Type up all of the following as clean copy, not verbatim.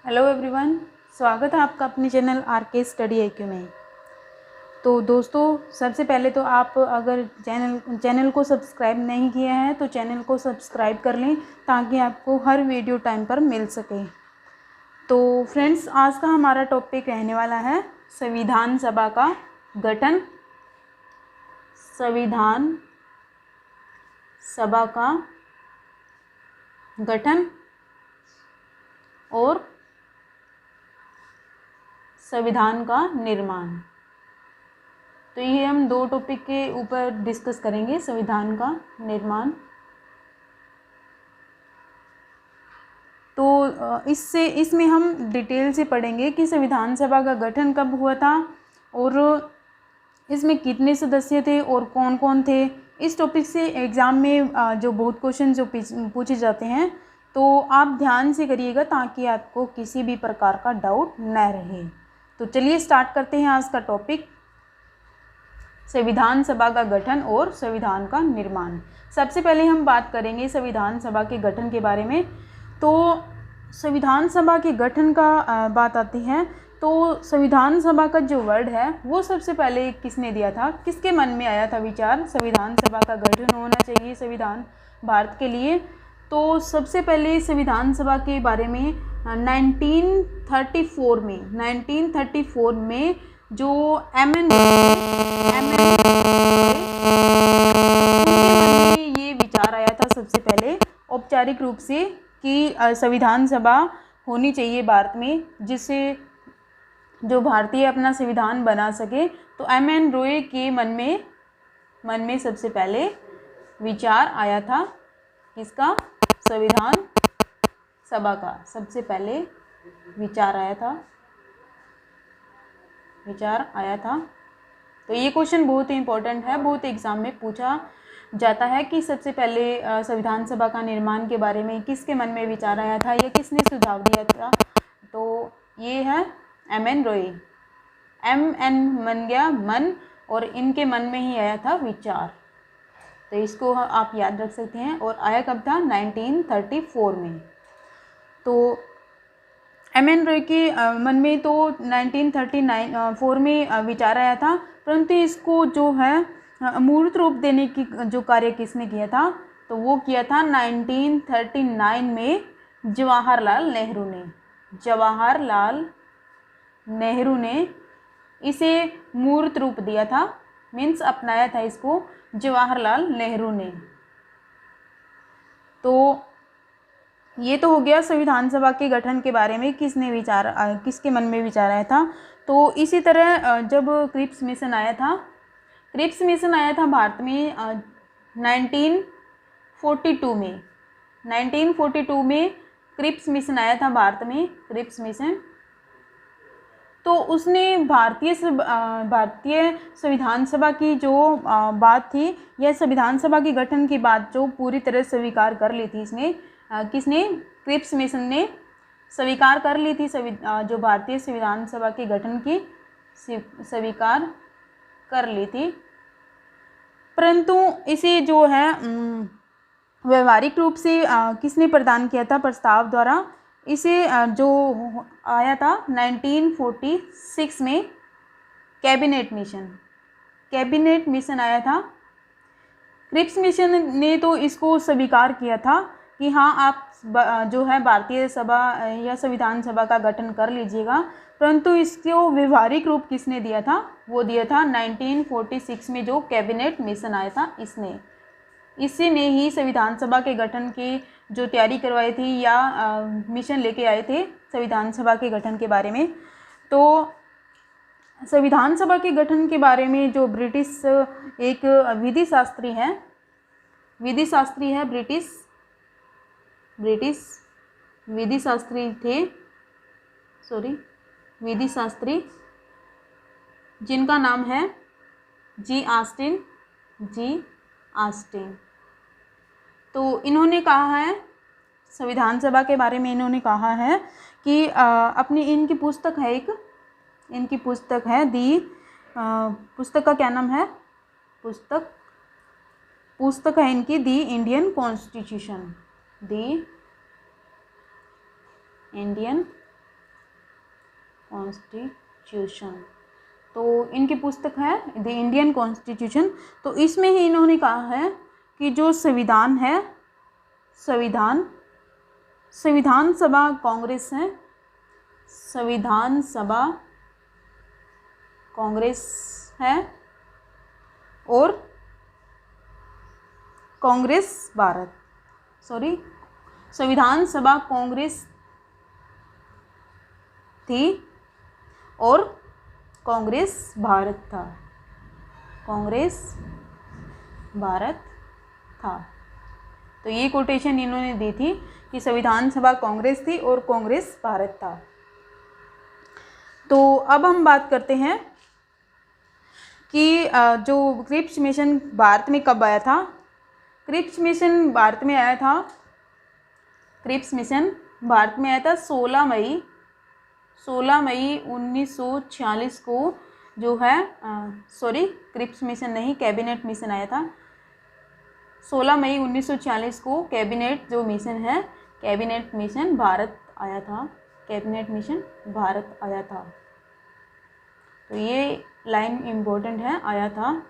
Hello everyone, स्वागत है आपका अपने चैनल आरके स्टडी IQ में। तो दोस्तों, सबसे पहले तो आप अगर चैनल को सब्सक्राइब नहीं किया है तो चैनल को सब्सक्राइब कर लें ताकि आपको हर वीडियो टाइम पर मिल सके। तो फ्रेंड्स, आज का हमारा टॉपिक रहने वाला है संविधान सभा का गठन। संविधान सभा का गठन और संविधान का निर्माण। तो ये हम दो टॉपिक के ऊपर डिस्कस करेंगे, संविधान का निर्माण। तो इसमें हम डिटेल से पढ़ेंगे कि संविधान सभा का गठन कब हुआ था और इसमें कितने सदस्य थे और कौन कौन थे। इस टॉपिक से एग्ज़ाम में जो बहुत क्वेश्चन जो पूछे जाते हैं, तो आप ध्यान से करिएगा ताकि आपको किसी भी प्रकार का डाउट न रहे। तो चलिए स्टार्ट करते हैं आज का टॉपिक, संविधान सभा का गठन और संविधान का निर्माण। सबसे पहले हम बात करेंगे संविधान सभा के गठन के बारे में। तो संविधान सभा के गठन का बात आती है, तो संविधान सभा का जो वर्ड है वो सबसे पहले किसने दिया था, किसके मन में आया था विचार संविधान सभा का गठन होना चाहिए संविधान भारत के लिए। तो सबसे पहले संविधान सभा के बारे में 1934 में जो एम.एन. ये विचार आया था सबसे पहले औपचारिक रूप से कि संविधान सभा होनी चाहिए भारत में, जिससे जो भारतीय अपना संविधान बना सके। तो एम.एन. रॉय के मन में सबसे पहले विचार आया था किसका, संविधान सभा का सबसे पहले विचार आया था। तो ये क्वेश्चन बहुत ही इम्पोर्टेंट है, बहुत एग्जाम में पूछा जाता है कि सबसे पहले संविधान सभा का निर्माण के बारे में किसके मन में विचार आया था या किसने सुझाव दिया था। तो ये है एम.एन. रॉय। एम.एन. मन गया मन, और इनके मन में ही आया था विचार। तो इसको आप याद रख सकते हैं। और आया कब था, 1934 में। तो एम.एन. रॉय के मन में तो 1934 में विचार आया था, परंतु इसको जो है मूर्त रूप देने की जो कार्य किसने किया था, तो वो किया था 1939 में जवाहरलाल नेहरू ने इसे मूर्त रूप दिया था, मीन्स अपनाया था इसको जवाहरलाल नेहरू ने। तो ये तो हो गया संविधान सभा के गठन के बारे में किसके मन में विचार आया था। तो इसी तरह जब क्रिप्स मिशन आया था भारत में 1942 में क्रिप्स मिशन आया था भारत में, क्रिप्स मिशन। तो उसने भारतीय संविधान सभा की जो बात थी, यह संविधान सभा के गठन की बात जो पूरी तरह स्वीकार कर ली थी इसने, किसने, क्रिप्स मिशन ने स्वीकार कर ली थी जो भारतीय संविधान सभा के गठन की स्वीकार कर ली थी। परंतु इसे जो है व्यवहारिक रूप से किसने प्रदान किया था प्रस्ताव द्वारा, इसे जो आया था 1946 में कैबिनेट मिशन आया था। क्रिप्स मिशन ने तो इसको स्वीकार किया था कि हाँ, आप जो है भारतीय सभा या संविधान सभा का गठन कर लीजिएगा, परंतु इसको व्यवहारिक रूप किसने दिया था, वो दिया था 1946 में जो कैबिनेट मिशन आया था इसी ने ही संविधान सभा के गठन की जो तैयारी करवाई थी या मिशन लेके आए थे संविधान सभा के गठन के बारे में। तो संविधान सभा के गठन के बारे में जो ब्रिटिश एक विधि शास्त्री है ब्रिटिश विधि शास्त्री जिनका नाम है जी ऑस्टिन। तो इन्होंने कहा है संविधान सभा के बारे में, इन्होंने कहा है कि अपनी इनकी पुस्तक है दी, पुस्तक का क्या नाम है, पुस्तक है इनकी दी इंडियन कॉन्स्टिट्यूशन, कॉन्स्टिट्यूशन। तो इनकी पुस्तक है द इंडियन कॉन्स्टिट्यूशन। तो इसमें ही इन्होंने कहा है कि जो संविधान है, संविधान सभा कांग्रेस है, संविधान सभा कांग्रेस है और कांग्रेस भारत, संविधान सभा कांग्रेस थी और कांग्रेस भारत था, कांग्रेस भारत था। तो ये कोटेशन इन्होंने दी थी कि संविधान सभा कांग्रेस थी और कांग्रेस भारत था। तो अब हम बात करते हैं कि जो क्रिप्स मिशन भारत में कब आया था। क्रिप्स मिशन भारत में आया था, क्रिप्स मिशन भारत में आया था 16 मई 1946 को जो है क्रिप्स मिशन नहीं, कैबिनेट मिशन आया था 16 मई 1946 को। कैबिनेट जो मिशन है, कैबिनेट मिशन भारत आया था, कैबिनेट मिशन भारत आया था। तो ये लाइन इम्पोर्टेंट है, आया था।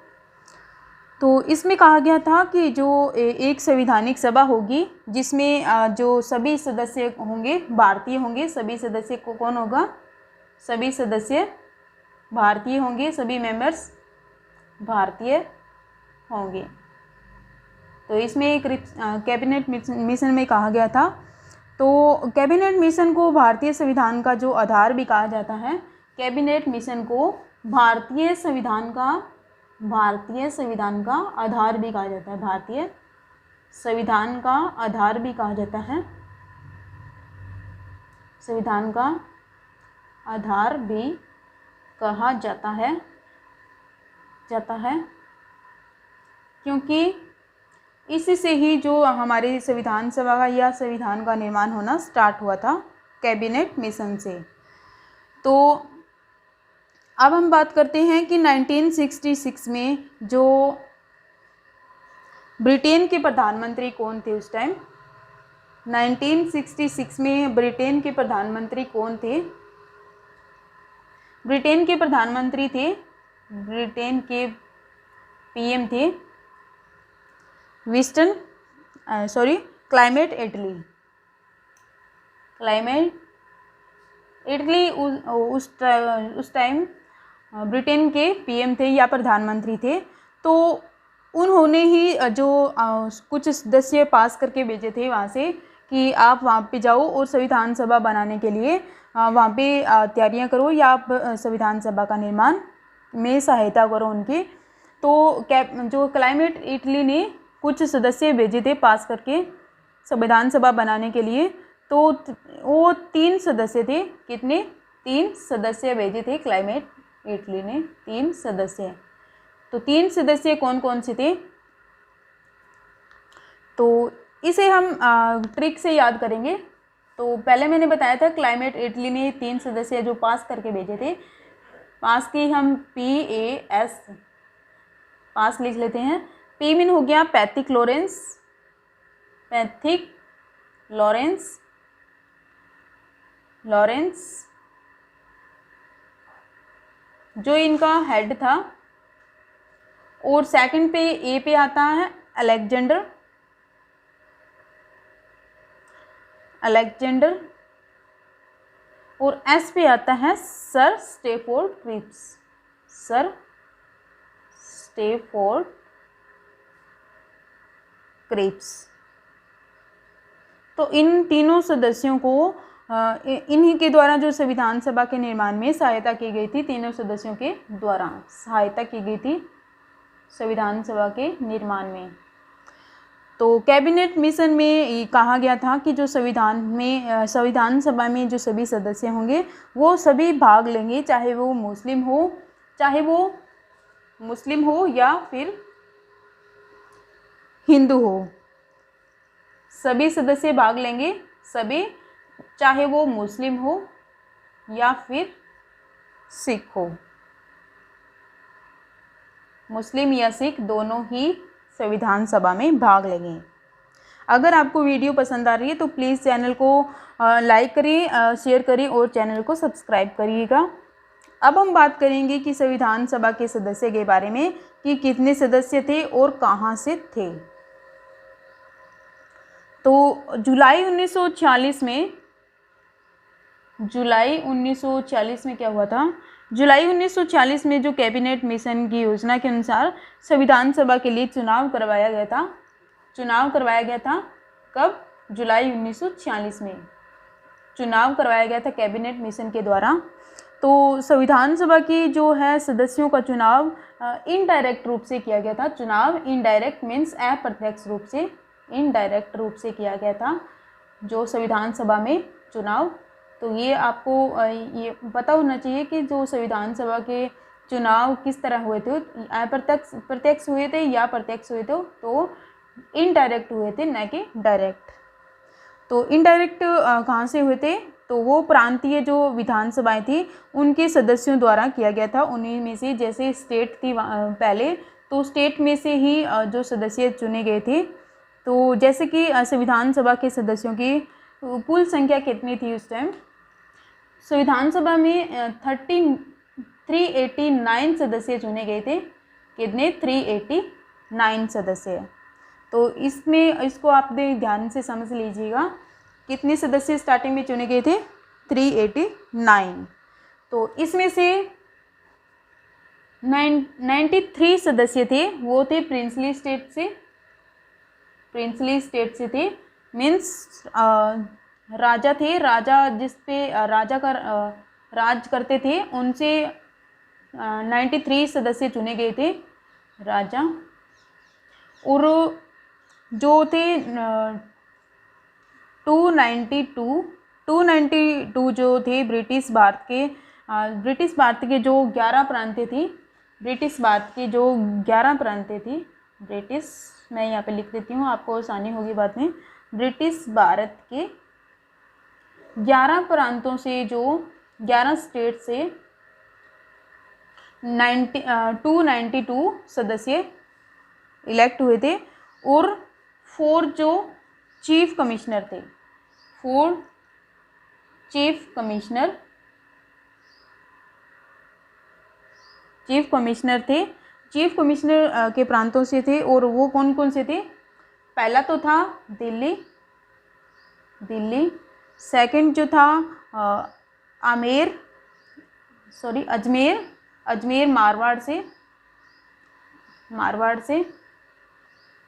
तो इसमें कहा गया था कि जो एक संवैधानिक सभा होगी जिसमें जो सभी सदस्य होंगे भारतीय होंगे। सभी सदस्य को कौन होगा? सभी सदस्य भारतीय होंगे, सभी मेंबर्स भारतीय होंगे। तो इसमें एक कैबिनेट मिशन में कहा गया था। तो कैबिनेट मिशन को भारतीय संविधान का जो आधार भी कहा जाता है, कैबिनेट मिशन को भारतीय संविधान का आधार भी कहा जाता है, भारतीय संविधान का आधार भी कहा जाता है, संविधान का आधार भी कहा जाता है क्योंकि इसी से ही जो हमारे संविधान सभा का या संविधान का निर्माण होना स्टार्ट हुआ था, कैबिनेट मिशन से। तो अब हम बात करते हैं कि 1966 में जो ब्रिटेन के प्रधानमंत्री कौन थे उस टाइम। 1966 में ब्रिटेन के प्रधानमंत्री कौन थे? ब्रिटेन के प्रधानमंत्री थे, ब्रिटेन के पीएम थे क्लाइमेट इटली उस टाइम ब्रिटेन के पीएम थे या प्रधानमंत्री थे। तो उन्होंने ही जो कुछ सदस्य पास करके भेजे थे वहाँ से कि आप वहाँ पे जाओ और संविधान सभा बनाने के लिए वहाँ पे तैयारियाँ करो या आप संविधान सभा का निर्माण में सहायता करो उनकी। तो जो क्लाइमेट इटली ने कुछ सदस्य भेजे थे पास करके संविधान सभा बनाने के लिए। तो वो 3 सदस्य थे। कितने? 3 सदस्य भेजे थे क्लाइमेट इटली ने, 3 सदस्य। तो 3 सदस्य कौन कौन से थे? तो इसे हम ट्रिक से याद करेंगे। तो पहले मैंने बताया था क्लाइमेट इटली ने 3 सदस्य जो पास करके भेजे थे, पास की हम PAS पास लिख लेते हैं। P मीन हो गया पैथिक लॉरेंस जो इनका हेड था। और सेकंड पे A पे आता है अलेक्जेंडर और S पे आता है सर स्टेफोर्ड क्रिप्स। तो इन तीनों सदस्यों को इन्हीं के द्वारा जो संविधान सभा के निर्माण में सहायता की गई थी, तीनों सदस्यों के द्वारा सहायता की गई थी संविधान सभा के निर्माण में। तो कैबिनेट मिशन में कहा गया था कि जो संविधान सभा में जो सभी सदस्य होंगे वो सभी भाग लेंगे, चाहे वो मुस्लिम हो या फिर हिंदू हो। सभी सदस्य भाग लेंगे, सभी, चाहे वो मुस्लिम हो या फिर सिख हो। मुस्लिम या सिख दोनों ही संविधान सभा में भाग लेंगे। अगर आपको वीडियो पसंद आ रही है तो प्लीज़ चैनल को लाइक करें, शेयर करें और चैनल को सब्सक्राइब करिएगा। अब हम बात करेंगे कि संविधान सभा के सदस्य के बारे में कि कितने सदस्य थे और कहाँ से थे। तो जुलाई 1940 में क्या हुआ था? जुलाई 1940 में जो कैबिनेट मिशन की योजना के अनुसार संविधान सभा के लिए चुनाव करवाया गया था। कब? जुलाई 1940 में चुनाव करवाया गया था कैबिनेट मिशन के द्वारा। तो संविधान सभा की जो है सदस्यों का चुनाव इनडायरेक्ट रूप से किया गया था। चुनाव इनडायरेक्ट मीन्स अप्रत्यक्ष रूप से, इनडायरेक्ट रूप से किया गया था जो संविधान सभा में चुनाव। तो ये आपको ये पता होना चाहिए कि जो संविधान सभा के चुनाव किस तरह हुए थे, प्रत्यक्ष हुए थे या प्रत्यक्ष हुए थे, तो इनडायरेक्ट हुए थे, न कि डायरेक्ट। तो इनडायरेक्ट कहाँ से हुए थे? तो वो प्रांतीय जो विधानसभाएं थी उनके सदस्यों द्वारा किया गया था। उन्हीं में से, जैसे स्टेट थी पहले, तो स्टेट में से ही जो सदस्य चुने गए थे। तो जैसे कि संविधान सभा के सदस्यों की कुल संख्या कितनी थी उस टाइम? संविधान सभा में 389 सदस्य चुने गए थे। कितने? 389 सदस्य। तो इसको आप ध्यान से समझ लीजिएगा, कितने सदस्य स्टार्टिंग में चुने गए थे? 389। तो इसमें से 93 सदस्य थे, वो थे प्रिंसली स्टेट से थे। मीन्स राजा थे, राजा जिस पे राजा का राज करते थे, उनसे 93 सदस्य चुने गए थे राजा। और जो थे 292 जो थे ब्रिटिश भारत के जो 11 प्रांतें थी, ब्रिटिश, मैं यहाँ पे लिख देती हूँ, आपको आसानी होगी बाद में। ब्रिटिश भारत के 11 प्रांतों से, जो 11 स्टेट से 292 सदस्य इलेक्ट हुए थे। और 4 जो चीफ कमिश्नर थे, 4 चीफ कमिश्नर थे। चीफ कमिश्नर के प्रांतों से थे, और वो कौन कौन से थे? पहला तो था दिल्ली। सेकंड जो था अजमेर मारवाड़ से।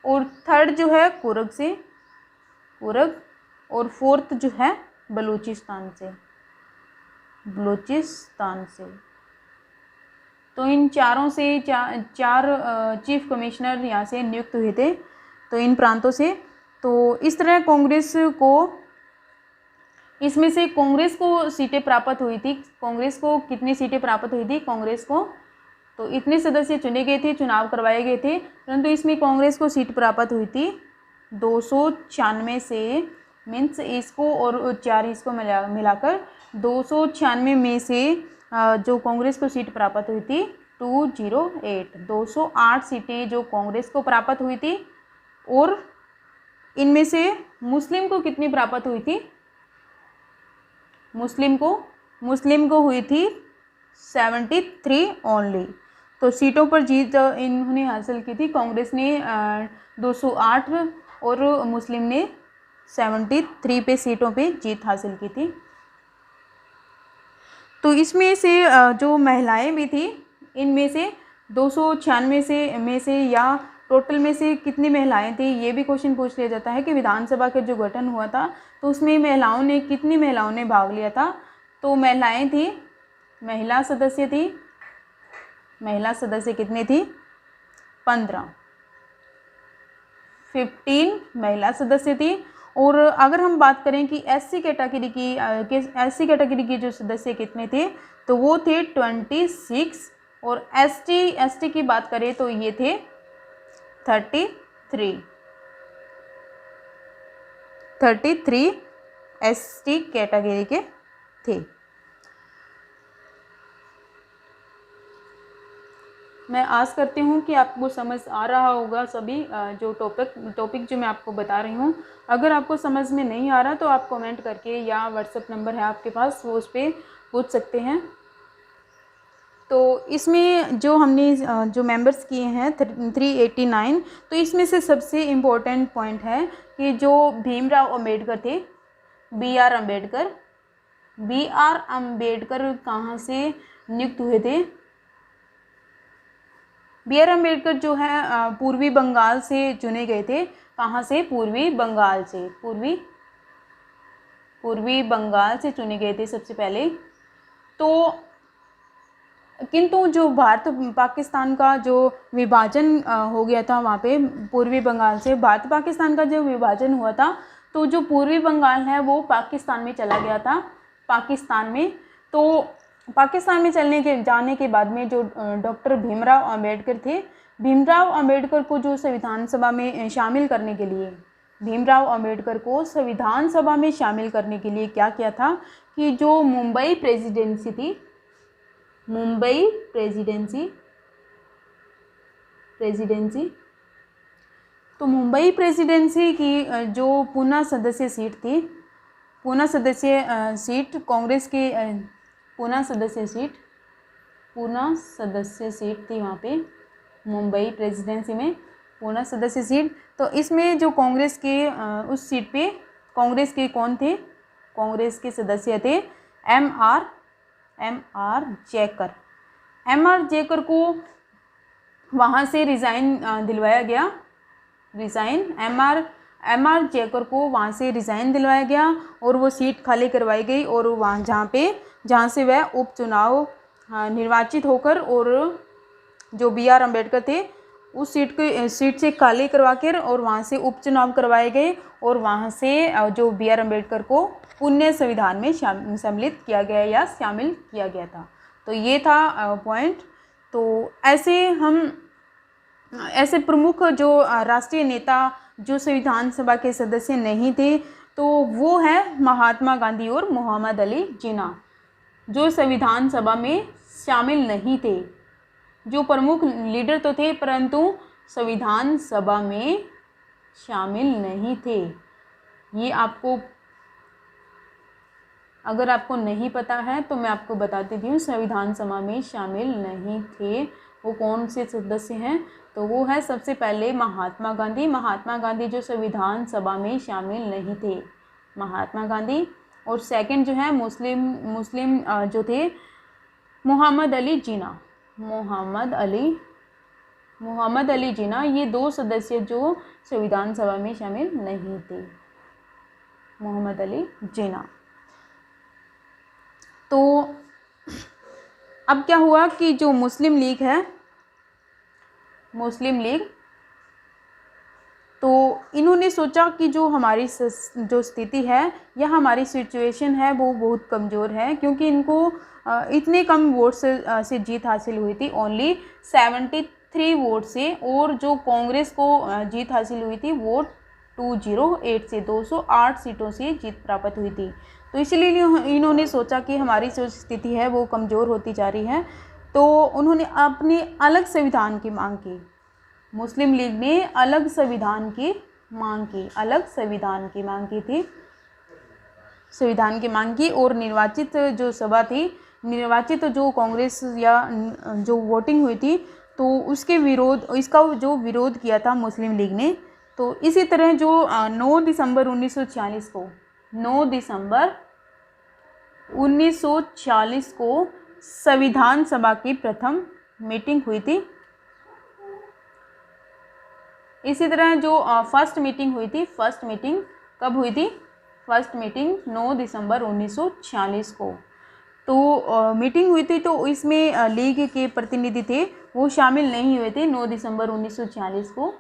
और थर्ड जो है कुर्ग। और फोर्थ जो है बलूचिस्तान से। तो इन चारों से चार चीफ कमिश्नर यहाँ से नियुक्त हुए थे, तो इन प्रांतों से। तो इस तरह इसमें से कांग्रेस को सीटें प्राप्त हुई थी। कांग्रेस को कितनी सीटें प्राप्त हुई थी? कांग्रेस को तो इतने सदस्य चुने गए थे, चुनाव करवाए गए थे, परंतु इसमें कांग्रेस को सीट प्राप्त हुई थी 296 से। मीन्स इसको और 4 इसको मिलाकर 296 में से जो कांग्रेस को सीट प्राप्त हुई थी 208 सीटें जो कांग्रेस को प्राप्त हुई थी। और इनमें से मुस्लिम को कितनी प्राप्त हुई थी? मुस्लिम को हुई थी 73 ओनली। तो सीटों पर जीत इन्होंने हासिल की थी। कांग्रेस ने 208 और मुस्लिम ने 73 पे सीटों पे जीत हासिल की थी। तो इसमें से जो महिलाएं भी थी, इनमें से 296 में से या टोटल में से कितनी महिलाएं थी, ये भी क्वेश्चन पूछ लिया जाता है कि विधानसभा का जो गठन हुआ था तो उसमें कितनी महिलाओं ने भाग लिया था। तो महिला सदस्य कितनी थी? 15 महिला सदस्य थी। और अगर हम बात करें कि एससी कैटेगरी की जो सदस्य कितने थे, तो वो थे 26। और एसटी की बात करें तो ये थे 33 एसटी कैटेगरी के थे। मैं आस करती हूँ कि आपको समझ आ रहा होगा सभी जो टॉपिक जो मैं आपको बता रही हूँ। अगर आपको समझ में नहीं आ रहा तो आप कमेंट करके या व्हाट्सएप नंबर है आपके पास, वो उस पर पूछ सकते हैं। तो इसमें जो हमने जो मेंबर्स किए हैं 389, तो इसमें से सबसे इम्पोर्टेंट पॉइंट है कि जो भीमराव अंबेडकर थे, BR अम्बेडकर, BR अम्बेडकर कहाँ से नियुक्त हुए थे? BR अम्बेडकर जो है पूर्वी बंगाल से चुने गए थे। कहाँ से? पूर्वी बंगाल से, पूर्वी बंगाल से चुने गए थे सबसे पहले। तो किंतु जो भारत पाकिस्तान का जो विभाजन हो गया था वहाँ पे पूर्वी बंगाल से, भारत पाकिस्तान का जो विभाजन हुआ था, तो जो पूर्वी बंगाल है वो पाकिस्तान में चला गया था, पाकिस्तान में। तो पाकिस्तान में जाने के बाद में जो डॉक्टर भीमराव अंबेडकर थे, भीमराव अंबेडकर को जो संविधान सभा में शामिल करने के लिए, भीमराव अंबेडकर को संविधान सभा में शामिल करने के लिए क्या किया था कि जो मुंबई प्रेसिडेंसी थी, मुंबई प्रेसिडेंसी, तो मुंबई प्रेसिडेंसी की जो पूर्ण सदस्य सीट थी, पूर्ण सदस्य सीट कांग्रेस के, पूर्ण सदस्य सीट थी वहाँ पे मुंबई प्रेसिडेंसी में, पूर्ण सदस्य सीट। तो इसमें जो कांग्रेस के उस सीट पे कांग्रेस के कौन थे? कांग्रेस के सदस्य थे MR जेकर को वहाँ से रिज़ाइन दिलवाया गया, MR जेकर को वहाँ से रिज़ाइन दिलवाया गया और वो सीट खाली करवाई गई। और वहाँ जहाँ से वह उपचुनाव निर्वाचित होकर, और जो BR अम्बेडकर थे उस सीट से खाली करवा कर और वहाँ से उपचुनाव करवाए गए, और वहाँ से जो BR अम्बेडकर को पुण्य संविधान में सम्मिलित किया गया या शामिल किया गया था। तो ये था पॉइंट। तो ऐसे प्रमुख जो राष्ट्रीय नेता जो संविधान सभा के सदस्य नहीं थे, तो वो है महात्मा गांधी और मोहम्मद अली जिन्ना, जो संविधान सभा में शामिल नहीं थे। जो प्रमुख लीडर तो थे परंतु संविधान सभा में शामिल नहीं थे। ये आपको, अगर आपको नहीं पता है तो मैं आपको बता देती हूँ, संविधान सभा में शामिल नहीं थे। वो कौन से सदस्य हैं? तो वो है सबसे पहले महात्मा गांधी जो संविधान सभा में शामिल नहीं थे, महात्मा गांधी। और सेकंड जो है मुस्लिम जो थे मोहम्मद अली जिन्ना, ये दो सदस्य जो संविधान सभा में शामिल नहीं थे, मोहम्मद अली जिन्ना। तो अब क्या हुआ कि जो मुस्लिम लीग है, तो इन्होंने सोचा कि जो हमारी जो स्थिति है या हमारी सिचुएशन है वो बहुत कमज़ोर है, क्योंकि इनको इतने कम वोट से जीत हासिल हुई थी, ओनली 73 वोट से, और जो कांग्रेस को जीत हासिल हुई थी वो 208 से 208 सीटों से जीत प्राप्त हुई थी। तो इसलिए इन्होंने सोचा कि हमारी जो स्थिति है वो कमज़ोर होती जा रही है, तो उन्होंने अपने अलग संविधान की मांग की। मुस्लिम लीग ने अलग संविधान की मांग की, और निर्वाचित जो सभा थी, निर्वाचित जो कांग्रेस या जो वोटिंग हुई थी, तो इसका जो विरोध किया था मुस्लिम लीग ने। तो इसी तरह जो 9 दिसंबर 1946 को संविधान सभा की प्रथम मीटिंग हुई थी। इसी तरह जो फर्स्ट मीटिंग हुई थी, फर्स्ट मीटिंग कब हुई थी? फर्स्ट मीटिंग 9 दिसंबर 1946 को। तो मीटिंग हुई थी, तो इसमें लीग के प्रतिनिधि थे वो शामिल नहीं हुए थे। 9 दिसंबर 1946 को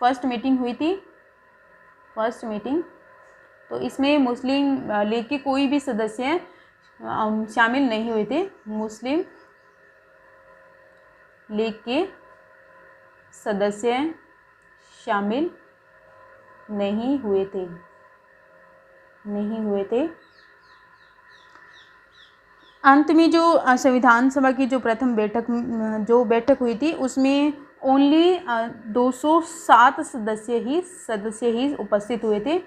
फर्स्ट मीटिंग हुई थी, फर्स्ट मीटिंग। तो इसमें मुस्लिम लीग के कोई भी सदस्य शामिल नहीं हुए थे, मुस्लिम लीग के सदस्य शामिल नहीं हुए थे। अंत में जो संविधान सभा की जो प्रथम बैठक हुई थी उसमें ओनली 207 सदस्य ही उपस्थित हुए थे।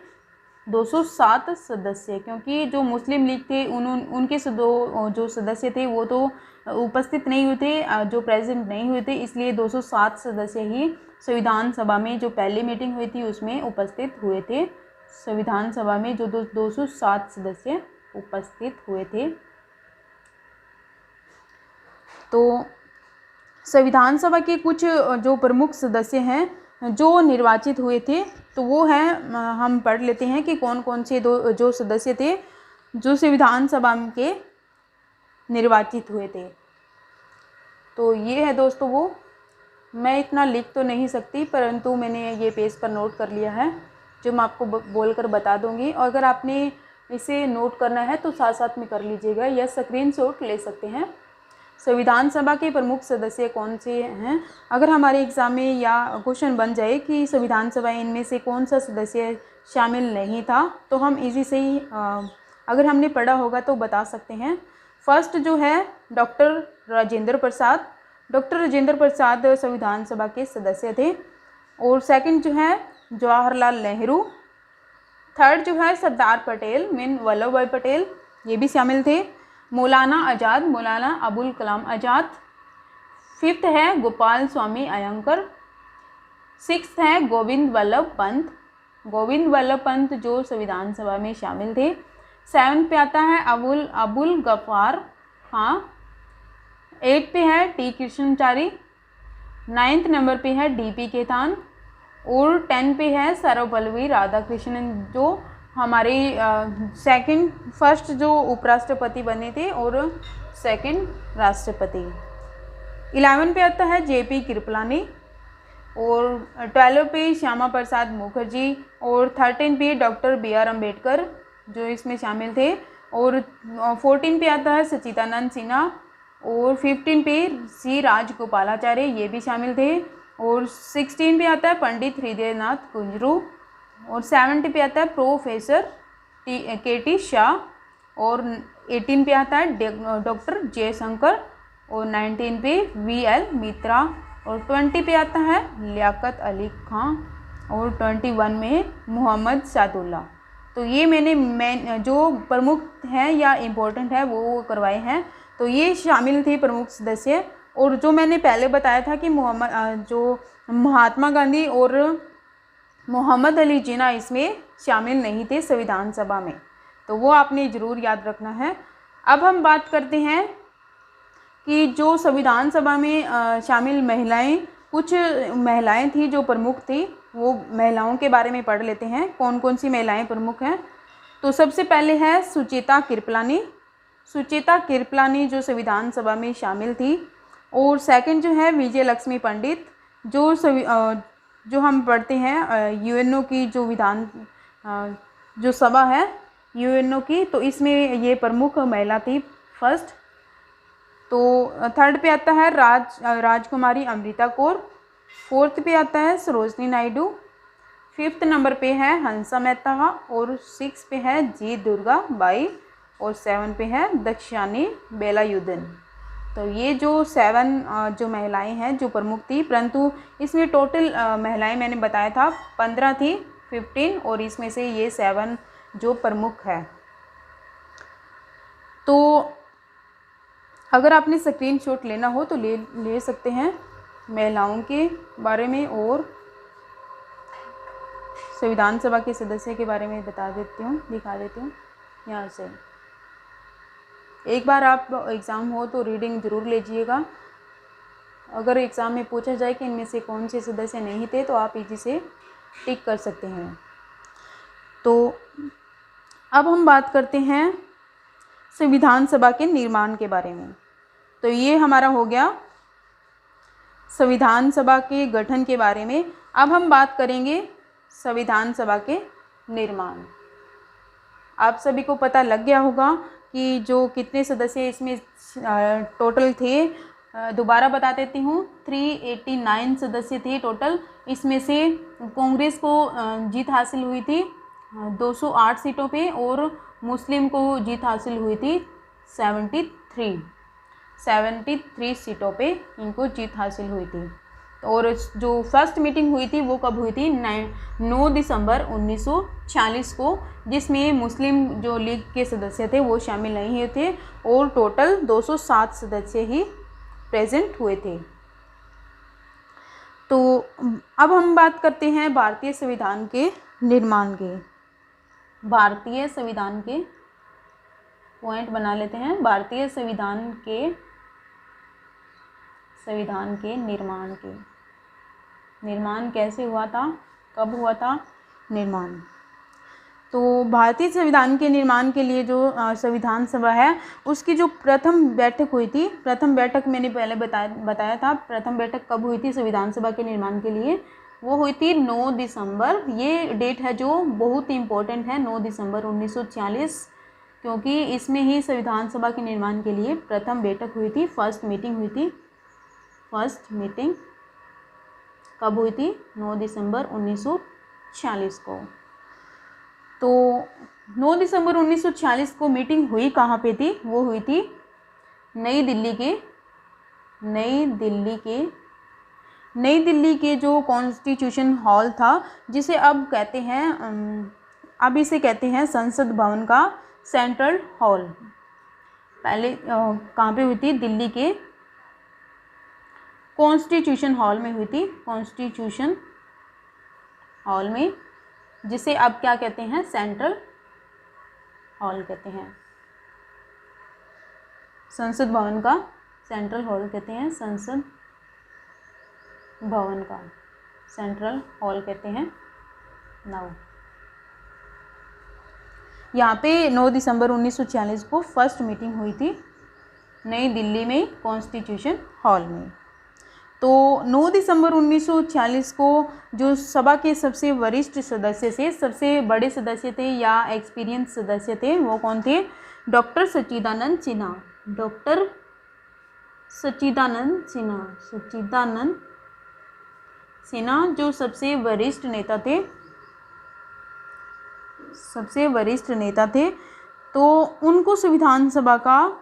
207 सदस्य, क्योंकि जो मुस्लिम लीग थे उनके जो सदस्य थे वो तो उपस्थित नहीं हुए थे, जो प्रेजेंट नहीं हुए थे, इसलिए 207 सदस्य ही संविधान सभा में जो पहली मीटिंग हुई थी उसमें उपस्थित हुए थे। संविधान सभा में जो 207 सदस्य उपस्थित हुए थे। तो संविधान सभा के कुछ जो प्रमुख सदस्य हैं जो निर्वाचित हुए थे, तो वो हैं, हम पढ़ लेते हैं कि कौन कौन से जो सदस्य थे जो संविधान सभा के निर्वाचित हुए थे। तो ये है दोस्तों वो, मैं इतना लिख तो नहीं सकती, परंतु मैंने ये पेज पर नोट कर लिया है जो मैं आपको बोलकर बता दूंगी। और अगर आपने इसे नोट करना है तो साथ साथ में कर लीजिएगा या स्क्रीनशॉट ले सकते हैं। संविधान सभा के प्रमुख सदस्य कौन से हैं, अगर हमारे एग्ज़ाम में या क्वेश्चन बन जाए कि संविधान सभा इनमें से कौन सा सदस्य शामिल नहीं था, तो हम इजी से ही अगर हमने पढ़ा होगा तो बता सकते हैं। फर्स्ट जो है डॉक्टर राजेंद्र प्रसाद। डॉक्टर राजेंद्र प्रसाद संविधान सभा के सदस्य थे। और सेकंड जो है जवाहरलाल नेहरू। थर्ड जो है सरदार पटेल, मीन वल्लभ भाई पटेल, ये भी शामिल थे। मौलाना आज़ाद, मौलाना अबुल कलाम आज़ाद। फिफ्थ है गोपाल स्वामी अयंकर। सिक्स्थ है गोविंद वल्लभ पंत। गोविंद वल्लभ पंत जो संविधान सभा में शामिल थे। सेवन्थ पे आता है अबुल गफ्फार खां। 8 पे है टी कृष्णचारी। 9th नंबर पे है DP केतान। और 10 पे है सर्वपल्ली राधाकृष्णन जो हमारे फर्स्ट जो उपराष्ट्रपति बने थे और सेकंड राष्ट्रपति। 11 पे आता है JP कृपलानी। और 12 पे श्यामा प्रसाद मुखर्जी। और 13 पे डॉक्टर BR अम्बेडकर जो इसमें शामिल थे। और 14 पे आता है सच्चिदानंद सिन्हा। और 15 पे C राजगोपालाचार्य, ये भी शामिल थे। और 16 पे आता है पंडित हृदयनाथ कुंजरू। और 70 पे आता है प्रोफेसर KT शाह। और 18 पे आता है डॉक्टर जयशंकर। और 19 पे VL मित्रा। और 20 पे आता है लियाकत अली खां। और 21 में मोहम्मद सादुल्ला। तो ये मैंने जो प्रमुख हैं या इम्पोर्टेंट है वो करवाए हैं। तो ये शामिल थे प्रमुख सदस्य। और जो मैंने पहले बताया था कि जो महात्मा गांधी और मोहम्मद अली जिन्ना इसमें शामिल नहीं थे संविधान सभा में, तो वो आपने ज़रूर याद रखना है। अब हम बात करते हैं कि जो संविधान सभा में शामिल महिलाएं, कुछ महिलाएं थी जो प्रमुख थी, वो महिलाओं के बारे में पढ़ लेते हैं कौन कौन सी महिलाएं प्रमुख हैं। तो सबसे पहले है सुचेता कृपलानी। सुचेता कृपलानी जो संविधान सभा में शामिल थी। और सेकंड जो है विजय लक्ष्मी पंडित जो हम पढ़ते हैं UNO की जो सभा है UNO की, तो इसमें ये प्रमुख महिला थी फर्स्ट। तो थर्ड पे आता है राजकुमारी अमृता कौर। फोर्थ पे आता है सरोजनी नायडू। 5th नंबर पे है हंसा मेहता। और 6 पे है जी दुर्गा बाई। और 7 पे है दक्षानी बेलायुधन। तो ये जो 7 जो महिलाएं हैं जो प्रमुख थी, परंतु इसमें टोटल महिलाएं मैंने बताया था 15 थी, 15, और इसमें से ये 7 जो प्रमुख है। तो अगर आपने स्क्रीनशॉट लेना हो तो ले सकते हैं महिलाओं के बारे में। और संविधान सभा के सदस्य के बारे में दिखा देती हूँ यहाँ से। एक बार आप एग्ज़ाम हो तो रीडिंग ज़रूर लीजिएगा। अगर एग्ज़ाम में पूछा जाए कि इनमें से कौन से सदस्य नहीं थे, तो आप इजी से टिक कर सकते हैं। तो अब हम बात करते हैं संविधान सभा के निर्माण के बारे में। तो ये हमारा हो गया संविधान सभा के गठन के बारे में। अब हम बात करेंगे संविधान सभा के निर्माण। आप सभी को पता लग गया होगा कि जो कितने सदस्य इसमें टोटल थे। दोबारा बता देती हूँ, 389 सदस्य थे टोटल। इसमें से कांग्रेस को जीत हासिल हुई थी 208 सीटों पे, और मुस्लिम को जीत हासिल हुई थी 73 सीटों पे इनको जीत हासिल हुई थी। और जो फर्स्ट मीटिंग हुई थी वो कब हुई थी? 9 दिसंबर 1946 को, जिसमें मुस्लिम जो लीग के सदस्य थे वो शामिल नहीं हुए थे और टोटल 207 सदस्य ही प्रेजेंट हुए थे। तो अब हम बात करते हैं भारतीय संविधान के निर्माण के। भारतीय संविधान के पॉइंट बना लेते हैं। भारतीय संविधान के निर्माण कैसे हुआ था, कब हुआ था निर्माण? तो भारतीय संविधान के निर्माण के लिए जो संविधान सभा है उसकी जो प्रथम बैठक हुई थी, प्रथम बैठक मैंने पहले बताया था, प्रथम बैठक कब हुई थी संविधान सभा के निर्माण के लिए? वो हुई थी 9 दिसंबर। ये डेट है जो बहुत ही इम्पोर्टेंट है, 9 दिसंबर 1946, क्योंकि इसमें ही संविधान सभा के निर्माण के लिए प्रथम बैठक हुई थी, फर्स्ट मीटिंग हुई थी। फर्स्ट मीटिंग कब हुई थी? 9 दिसंबर 1946 को। तो 9 दिसंबर 1946 को मीटिंग हुई कहाँ पे थी? वो हुई थी नई दिल्ली के जो कॉन्स्टिट्यूशन हॉल था, जिसे अब कहते हैं अब इसे कहते हैं संसद भवन का सेंट्रल हॉल। पहले कहाँ पे हुई थी? दिल्ली के कॉन्स्टिट्यूशन हॉल में हुई थी, कॉन्स्टिट्यूशन हॉल में, जिसे अब क्या कहते हैं? सेंट्रल हॉल कहते हैं। संसद भवन का सेंट्रल हॉल कहते हैं, संसद भवन का सेंट्रल हॉल कहते हैं। नाउ यहाँ पे 9 दिसंबर 1946 को फर्स्ट मीटिंग हुई थी नई दिल्ली में कॉन्स्टिट्यूशन हॉल में। तो 9 दिसंबर 1946 को जो सभा के सबसे वरिष्ठ सदस्य थे, सबसे बड़े सदस्य थे या एक्सपीरियंस सदस्य थे, वो कौन थे? डॉक्टर सच्चिदानंद सिन्हा। डॉक्टर सच्चिदानंद सिन्हा जो सबसे वरिष्ठ नेता थे, तो उनको संविधान सभा का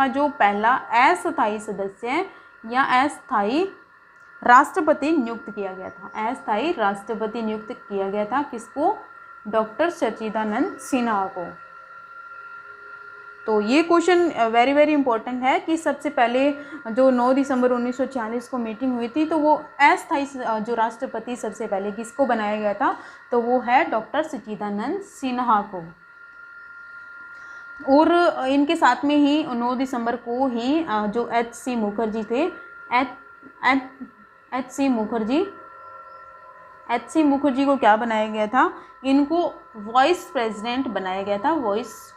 जो पहला अस्थायी सदस्य या अस्थायी राष्ट्रपति नियुक्त किया गया था। अस्थायी राष्ट्रपति नियुक्त किया गया था किसको? डॉक्टर सच्चिदानंद सिन्हा को। तो ये क्वेश्चन वेरी वेरी इंपॉर्टेंट है कि सबसे पहले जो 9 दिसंबर 1946 को मीटिंग हुई थी, तो वो अस्थायी जो राष्ट्रपति सबसे पहले किसको बनाया गया था? तो वो है डॉक्टर सच्चिदानंद सिन्हा को। और इनके साथ में ही 9 दिसंबर को ही जो एच.सी. मुखर्जी थे, एच.सी. मुखर्जी को क्या बनाया गया था? इनको वाइस प्रेसिडेंट बनाया गया था। वाइस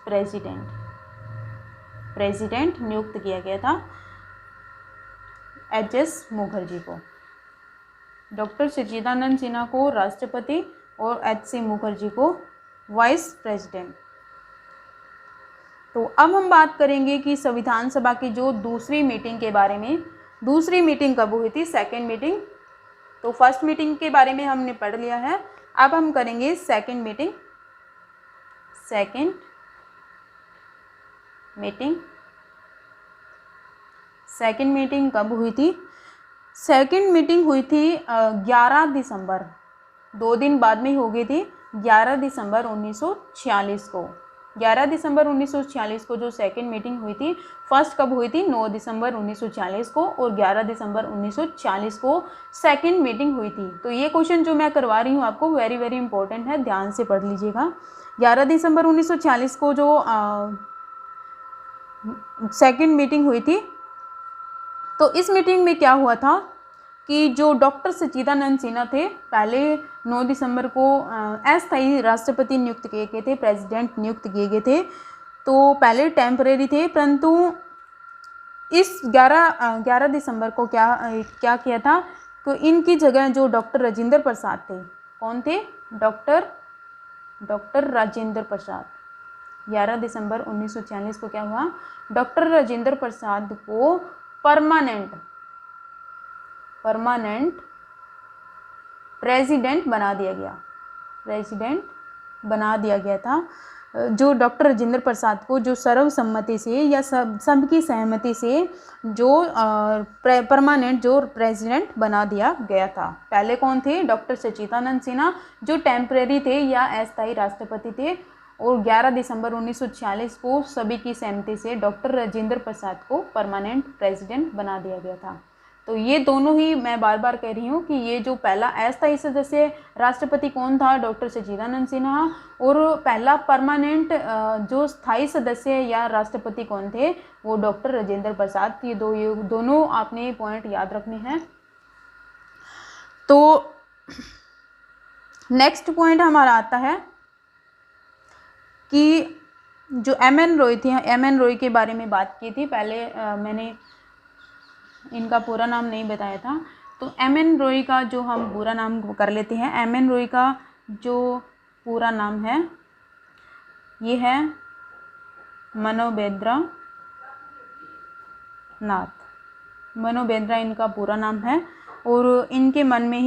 प्रेसिडेंट नियुक्त किया गया था एच.एस. मुखर्जी को। डॉक्टर सच्चिदानंद सिन्हा को राष्ट्रपति और एच.सी. मुखर्जी को वाइस प्रेसिडेंट। तो अब हम बात करेंगे कि संविधान सभा की जो दूसरी मीटिंग के बारे में। दूसरी मीटिंग कब हुई थी? Second meeting. तो फर्स्ट मीटिंग के बारे में हमने पढ़ लिया है, अब हम करेंगे सेकेंड मीटिंग। सेकेंड मीटिंग कब हुई थी? सेकेंड मीटिंग हुई थी 11 दिसंबर, 2 दिन बाद में हो गई थी, 11 दिसंबर 1946 को। 11 दिसंबर 1946 को जो सेकेंड मीटिंग हुई थी, फर्स्ट कब हुई थी? 9 दिसंबर 1940 को, और 11 दिसंबर 1940 को सेकेंड मीटिंग हुई थी। तो ये क्वेश्चन जो मैं करवा रही हूँ आपको वेरी वेरी इंपॉर्टेंट है, ध्यान से पढ़ लीजिएगा। 11 दिसंबर 1940 को जो सेकेंड मीटिंग हुई थी, तो इस मीटिंग में क्या हुआ था कि जो डॉक्टर सच्चिदानंद सिन्हा थे, पहले 9 दिसंबर को अस्थायी राष्ट्रपति नियुक्त किए गए थे, प्रेसिडेंट नियुक्त किए गए थे, तो पहले टेम्परेरी थे, परंतु इस 11 दिसंबर को क्या किया था? तो इनकी जगह जो डॉक्टर राजेंद्र प्रसाद थे, कौन थे? डॉक्टर राजेंद्र प्रसाद। 11 दिसंबर 1946 को क्या हुआ? डॉक्टर राजेंद्र प्रसाद को परमानेंट प्रेसिडेंट बना दिया गया था। जो डॉक्टर राजेंद्र प्रसाद को जो सर्वसम्मति से या सबकी सहमति से जो परमानेंट जो प्रेसिडेंट बना दिया गया था। पहले कौन थे? डॉक्टर सच्चिदानंद सिन्हा जो टेम्परेरी थे या अस्थायी राष्ट्रपति थे, और 11 दिसंबर 1946 को सभी की सहमति से डॉक्टर राजेंद्र प्रसाद को परमानेंट प्रेसिडेंट बना दिया गया था। तो ये दोनों ही मैं बार बार कह रही हूँ कि ये जो पहला अस्थायी सदस्य राष्ट्रपति कौन था? डॉक्टर सच्चिदानंद सिन्हा। और पहला परमानेंट जो स्थायी सदस्य या राष्ट्रपति कौन थे? वो डॉक्टर राजेंद्र प्रसाद। ये दोनों आपने पॉइंट याद रखने हैं। तो नेक्स्ट पॉइंट हमारा आता है कि जो एम.एन. रॉय थी, एम.एन. रॉय के बारे में बात की थी पहले। मैंने इनका पूरा नाम नहीं बताया था, तो एम.एन. रॉय का जो हम पूरा नाम कर लेते हैं। एम.एन. रॉय का जो पूरा नाम है ये है मनोबेद्रा नाथ। मनोबेद्रा इनका पूरा नाम है। और इनके मन में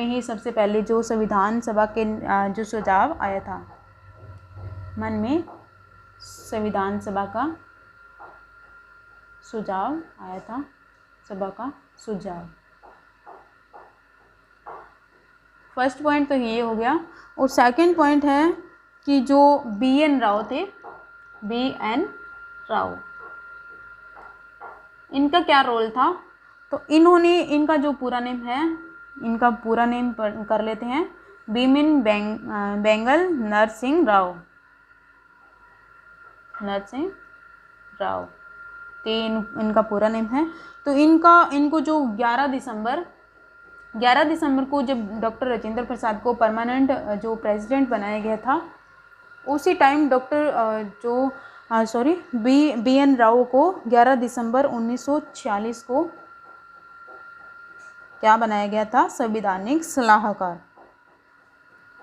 ही सबसे पहले जो संविधान सभा के जो सुझाव आया था, मन में संविधान सभा का सुझाव आया था, सभा का सुझाव। फर्स्ट पॉइंट तो ये हो गया। और सेकंड पॉइंट है कि जो बी.एन. राव थे, बी.एन. राव, इनका क्या रोल था? तो इन्होंने, इनका जो पूरा नेम है, इनका पूरा नेम कर लेते हैं, बीमिन बेंगल नरसिंह राव। नरसिंह राव तो इनका पूरा नेम है। तो इनको जो 11 दिसंबर को जब डॉक्टर राजेंद्र प्रसाद को परमानेंट जो प्रेसिडेंट बनाया गया था, उसी टाइम बी.एन. राव को 11 दिसंबर 1946 को क्या बनाया गया था? संवैधानिक सलाहकार।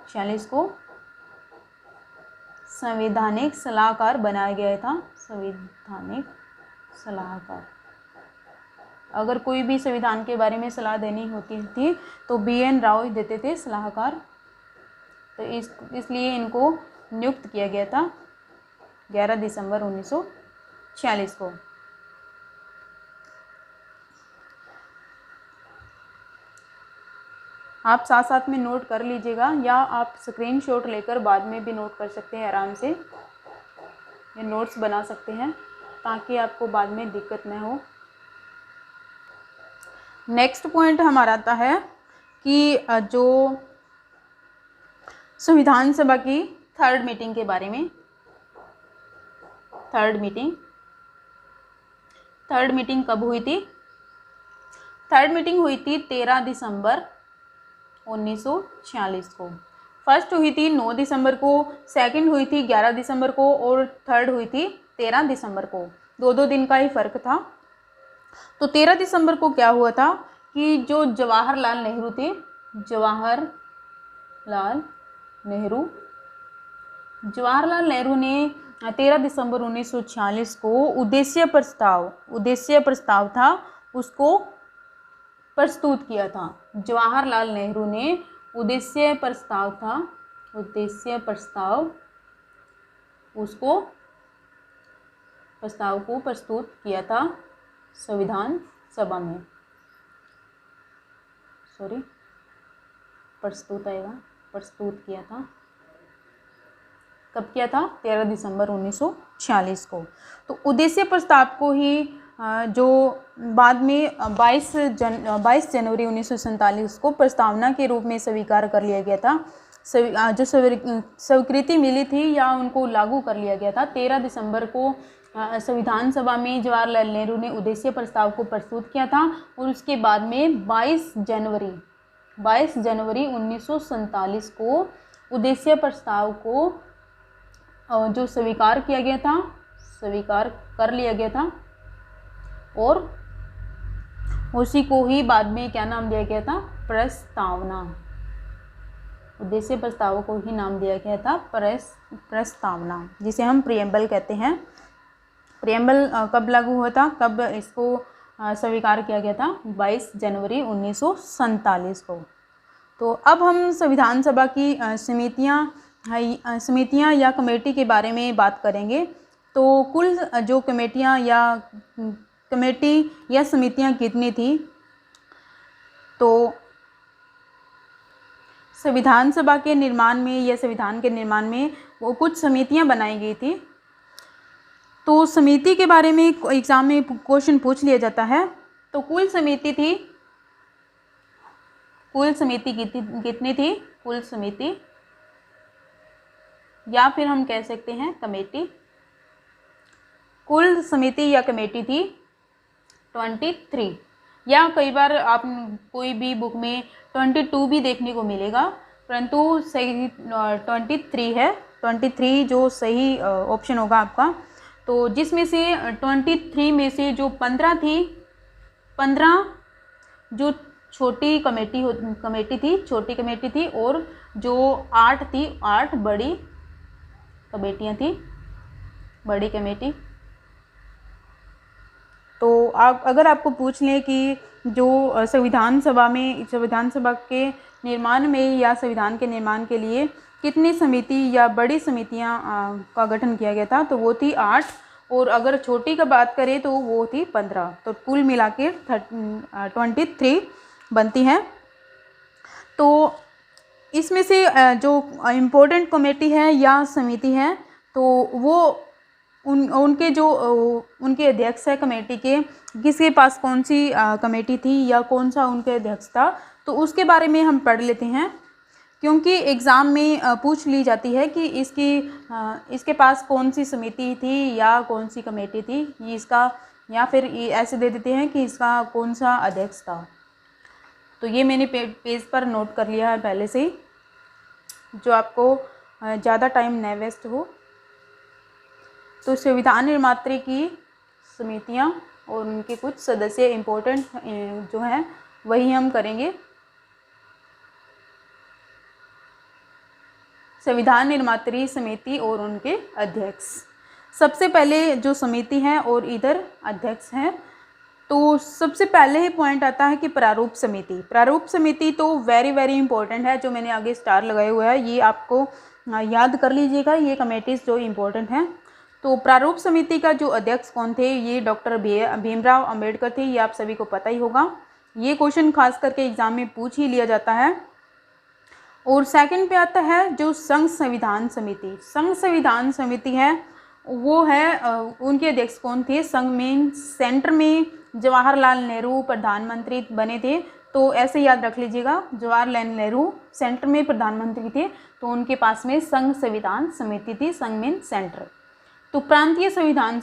46 को संवैधानिक सलाहकार बनाया गया था। संवैधानिक सलाहकार। अगर कोई भी संविधान के बारे में सलाह देनी होती थी तो बी.एन. राव देते थे सलाहकार। तो इसलिए इनको नियुक्त किया गया था 11 दिसंबर 1946 को। आप साथ साथ में नोट कर लीजिएगा, या आप स्क्रीनशॉट लेकर बाद में भी नोट कर सकते हैं आराम से, या नोट्स बना सकते हैं ताकि आपको बाद में दिक्कत न हो। नेक्स्ट पॉइंट हमारा आता है कि जो संविधान सभा की थर्ड मीटिंग के बारे में। थर्ड मीटिंग कब हुई थी? थर्ड मीटिंग हुई थी 13 दिसंबर 1946 को। फर्स्ट हुई थी 9 दिसंबर को, सेकंड हुई थी 11 दिसंबर को, और थर्ड हुई थी 13 दिसंबर को। 2 दिन का ही फर्क था। तो 13 दिसंबर को क्या हुआ था कि जो जवाहरलाल नेहरू थे, जवाहरलाल नेहरू ने 13 दिसंबर 1946 को उद्देश्य प्रस्ताव था उसको प्रस्तुत किया था। जवाहरलाल नेहरू ने उद्देश्य प्रस्ताव को प्रस्तुत किया था संविधान सभा में। प्रस्तुत किया था। कब किया था? 13 दिसंबर 1946 को। तो उद्देश्य प्रस्ताव को ही जो बाद में 22 जनवरी 1947 को प्रस्तावना के रूप में स्वीकार कर लिया गया था। जो स्वीकृति मिली थी या उनको लागू कर लिया गया था। 13 दिसंबर को संविधान सभा में जवाहरलाल नेहरू ने उद्देश्य प्रस्ताव को प्रस्तुत किया था, और उसके बाद में 22 जनवरी 1947 को उद्देश्य प्रस्ताव को जो स्वीकार कर लिया गया था, और उसी को ही बाद में क्या नाम दिया गया था? प्रस्तावना। उद्देश्य प्रस्ताव को ही नाम दिया गया था प्रस्तावना, जिसे हम प्रियम्बल कहते हैं। प्रियम्बल कब लागू हुआ था, कब इसको स्वीकार किया गया था? 22 जनवरी 1947 को। तो अब हम संविधान सभा की समितियां समितियां या कमेटी के बारे में बात करेंगे। तो कुल जो कमेटियां या कमेटी या समितियां कितनी थी, तो संविधान सभा के निर्माण में या संविधान के निर्माण में वो कुछ समितियां बनाई गई थी। तो समिति के बारे में एग्जाम में क्वेश्चन पूछ लिया जाता है। तो कुल समिति कितनी थी, कुल समिति या फिर हम कह सकते हैं कमेटी, कुल समिति या कमेटी थी 23, या कई बार आप कोई भी बुक में 22 भी देखने को मिलेगा, परंतु सही 23 है। 23 जो सही ऑप्शन होगा आपका। तो जिसमें से 23 में से जो 15 जो छोटी कमेटी थी और जो 8 बड़ी कमेटियाँ थी, बड़ी कमेटी। तो आप अगर आपको पूछ लें कि जो संविधान सभा के निर्माण में या संविधान के निर्माण के लिए कितनी समिति या बड़ी समितियां का गठन किया गया था, तो वो थी 8, और अगर छोटी का बात करें तो वो थी 15। तो कुल मिला के 23 बनती हैं। तो इसमें से जो इम्पोर्टेंट कमेटी है या समिति है, तो वो उनके अध्यक्ष है कमेटी के, किसके पास कौन सी कमेटी थी या कौन सा उनके अध्यक्ष था, तो उसके बारे में हम पढ़ लेते हैं। क्योंकि एग्ज़ाम में पूछ ली जाती है कि इसके पास कौन सी समिति थी या कौन सी कमेटी थी, ये इसका, या फिर ये ऐसे दे देते हैं कि इसका कौन सा अध्यक्ष था। तो ये मैंने पेज पर नोट कर लिया है पहले से ही, जो आपको ज़्यादा टाइम न वेस्ट हो। तो संविधान निर्मात्री की समितियां और उनके कुछ सदस्य इम्पोर्टेंट जो हैं वही हम करेंगे। संविधान निर्मात्री समिति और उनके अध्यक्ष। सबसे पहले जो समिति है और इधर अध्यक्ष हैं, तो सबसे पहले ही पॉइंट आता है कि प्रारूप समिति। प्रारूप समिति तो वेरी इंपॉर्टेंट है, जो मैंने आगे स्टार लगाए हुआ है, ये आपको याद कर लीजिएगा, ये कमेटीज़ जो इम्पोर्टेंट हैं। तो प्रारूप समिति का जो अध्यक्ष कौन थे, ये डॉक्टर भीमराव अंबेडकर थे, ये आप सभी को पता ही होगा। ये क्वेश्चन खास करके एग्जाम में पूछ ही लिया जाता है। और सेकंड पे आता है जो संघ संविधान समिति। संघ संविधान समिति है, वो है उनके अध्यक्ष कौन थे, संघ में सेंटर में जवाहरलाल नेहरू प्रधानमंत्री बने थे। तो ऐसे याद रख लीजिएगा, जवाहरलाल नेहरू सेंटर में प्रधानमंत्री थे, तो उनके पास में संघ संविधान समिति थी, संघ में सेंटर। तो प्रांतीय संविधान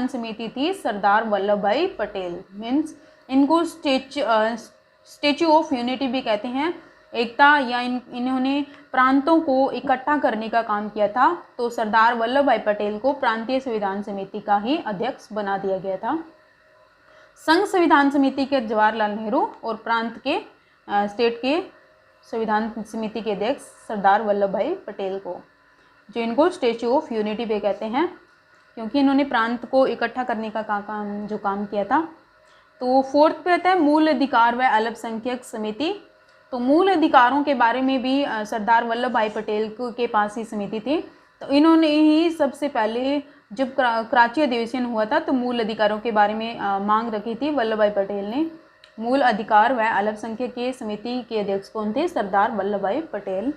समिति थी सरदार वल्लभ भाई पटेल, मीन्स इनको स्टेच्यू ऑफ यूनिटी भी कहते हैं, एकता, या इन्होंने प्रांतों को इकट्ठा करने का काम किया था। तो सरदार वल्लभ भाई पटेल को प्रांतीय संविधान समिति का ही अध्यक्ष बना दिया गया था। संघ संविधान समिति के जवाहरलाल नेहरू और प्रांत के स्टेट के संविधान समिति के अध्यक्ष सरदार वल्लभ भाई पटेल को, जो इनको स्टेच्यू ऑफ यूनिटी भी कहते हैं, क्योंकि इन्होंने प्रांत को इकट्ठा करने का काम किया था। तो फोर्थ पे आता है मूल अधिकार व अल्पसंख्यक समिति। तो मूल अधिकारों के बारे में भी सरदार वल्लभ भाई पटेल के पास ही समिति थी। तो इन्होंने ही सबसे पहले जब कराची अधिवेशन हुआ था, तो मूल अधिकारों के बारे में मांग रखी थी वल्लभ भाई पटेल ने। मूल अधिकार व अल्पसंख्यक के समिति के अध्यक्ष कौन थे, सरदार वल्लभ भाई पटेल।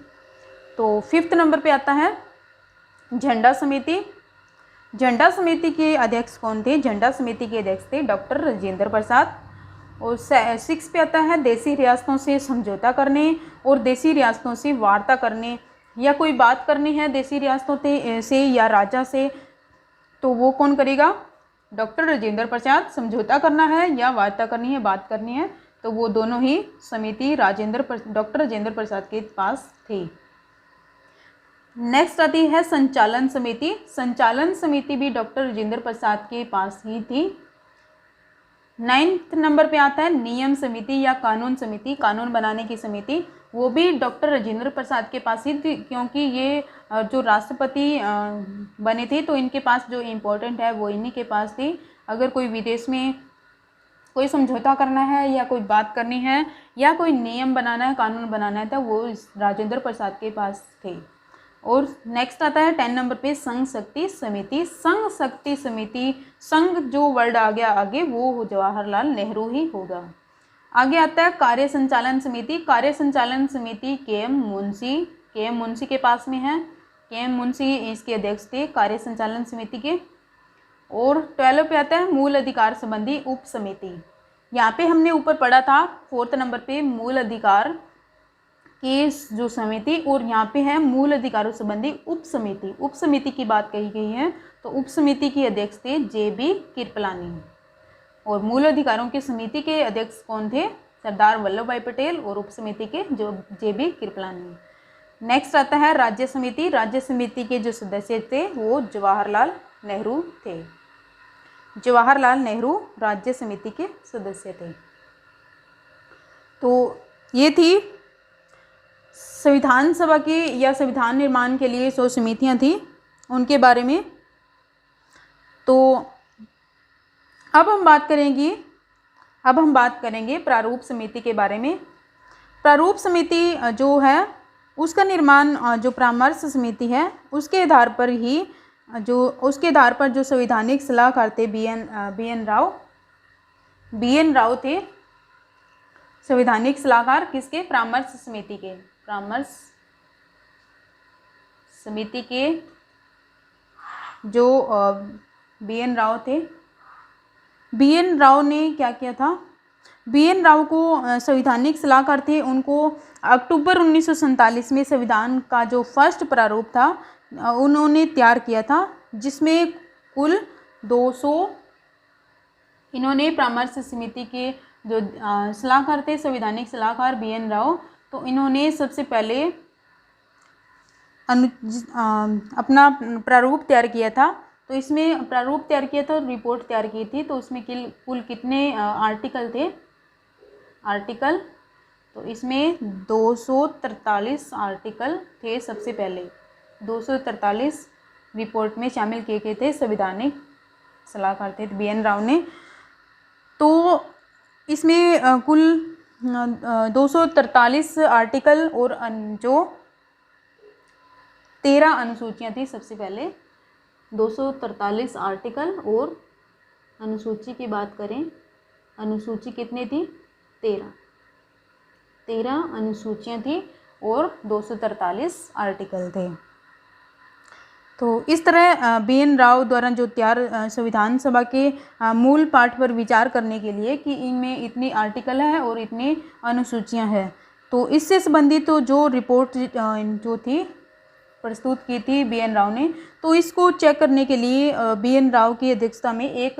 तो फिफ्थ नंबर पे आता है झंडा समिति। झंडा समिति के अध्यक्ष कौन थे, झंडा समिति के अध्यक्ष थे डॉक्टर राजेंद्र प्रसाद। और 6 पे आता है देसी रियासतों से समझौता करने और देसी रियासतों से वार्ता करने, या कोई बात करनी है देसी रियासतों से या राजा से, तो वो कौन करेगा, डॉक्टर राजेंद्र प्रसाद। समझौता करना है या वार्ता करनी है, बात करनी है, तो वो दोनों ही समिति डॉक्टर राजेंद्र प्रसाद के पास थी। नेक्स्ट आती है संचालन समिति। संचालन समिति भी डॉक्टर राजेंद्र प्रसाद के पास ही थी। 9th नंबर पे आता है नियम समिति या कानून समिति, कानून बनाने की समिति। वो भी डॉक्टर राजेंद्र प्रसाद के पास ही थी, क्योंकि ये जो राष्ट्रपति बने थे, तो इनके पास जो इम्पोर्टेंट है वो इन्हीं के पास थी। अगर कोई विदेश में कोई समझौता करना है या कोई बात करनी है या कोई नियम बनाना है, कानून बनाना है, तो वो इस राजेंद्र प्रसाद के पास थे। और नेक्स्ट आता है 10 नंबर पे संघ शक्ति समिति। संघ शक्ति समिति, संघ जो वर्ड आ गया आगे वो जवाहरलाल नेहरू ही होगा। आगे आता है कार्य संचालन समिति। कार्य संचालन समिति के.एम. मुंशी के पास में है। के.एम. मुंशी इसके अध्यक्ष थे कार्य संचालन समिति के। और 12 पे आता है मूल अधिकार संबंधी उप समिति। यहाँ पे हमने ऊपर पढ़ा था 4th नंबर पे मूल अधिकार की जो समिति, और यहाँ पे है मूल अधिकारों संबंधी उप समिति। उप समिति की बात कही गई है, तो उप समिति के अध्यक्ष थे जे.बी. कृपलानी। और मूल अधिकारों की समिति के अध्यक्ष कौन थे? सरदार वल्लभ भाई पटेल। और उप समिति के जो जे.बी. कृपलानी। नेक्स्ट आता है राज्य समिति। राज्य समिति के जो सदस्य थे वो जवाहरलाल नेहरू थे। जवाहरलाल नेहरू राज्य समिति के सदस्य थे। तो ये थी संविधान सभा की या संविधान निर्माण के लिए 100 समितियाँ थी, उनके बारे में। तो अब हम बात करेंगे प्रारूप समिति के बारे में। प्रारूप समिति जो है उसका निर्माण जो परामर्श समिति है उसके आधार पर जो संवैधानिक सलाहकार थे बी एन राव थे संवैधानिक सलाहकार किसके? परामर्श समिति के। परामर्श समिति के जो बी एन राव थे। बी एन राव ने क्या किया था? बी एन राव को संवैधानिक सलाहकार थे, उनको अक्टूबर 1947 में संविधान का जो फर्स्ट प्रारूप था उन्होंने तैयार किया था, जिसमें कुल 200 इन्होंने परामर्श समिति के जो सलाहकार थे, संवैधानिक सलाहकार बी एन राव, तो इन्होंने सबसे पहले अपना प्रारूप तैयार किया था। तो इसमें प्रारूप तैयार किया था और रिपोर्ट तैयार की थी। तो उसमें कुल कितने आर्टिकल थे? आर्टिकल, तो इसमें 243 आर्टिकल थे। सबसे पहले 243 रिपोर्ट में शामिल किए गए थे, संवैधानिक सलाहकार थे बी एन राव ने। तो इसमें कुल 243 आर्टिकल और जो 13 अनुसूचियाँ थी। सबसे पहले 243 आर्टिकल और अनुसूची की बात करें, अनुसूची कितनी थी? 13 अनुसूचियाँ थी और 243 आर्टिकल थे। तो इस तरह बी एन राव द्वारा जो तैयार संविधान सभा के मूल पाठ पर विचार करने के लिए कि इनमें इतनी आर्टिकल है और इतनी अनुसूचियाँ हैं, तो इससे संबंधित तो जो रिपोर्ट जो थी प्रस्तुत की थी बी एन राव ने, तो इसको चेक करने के लिए बी एन राव की अध्यक्षता में एक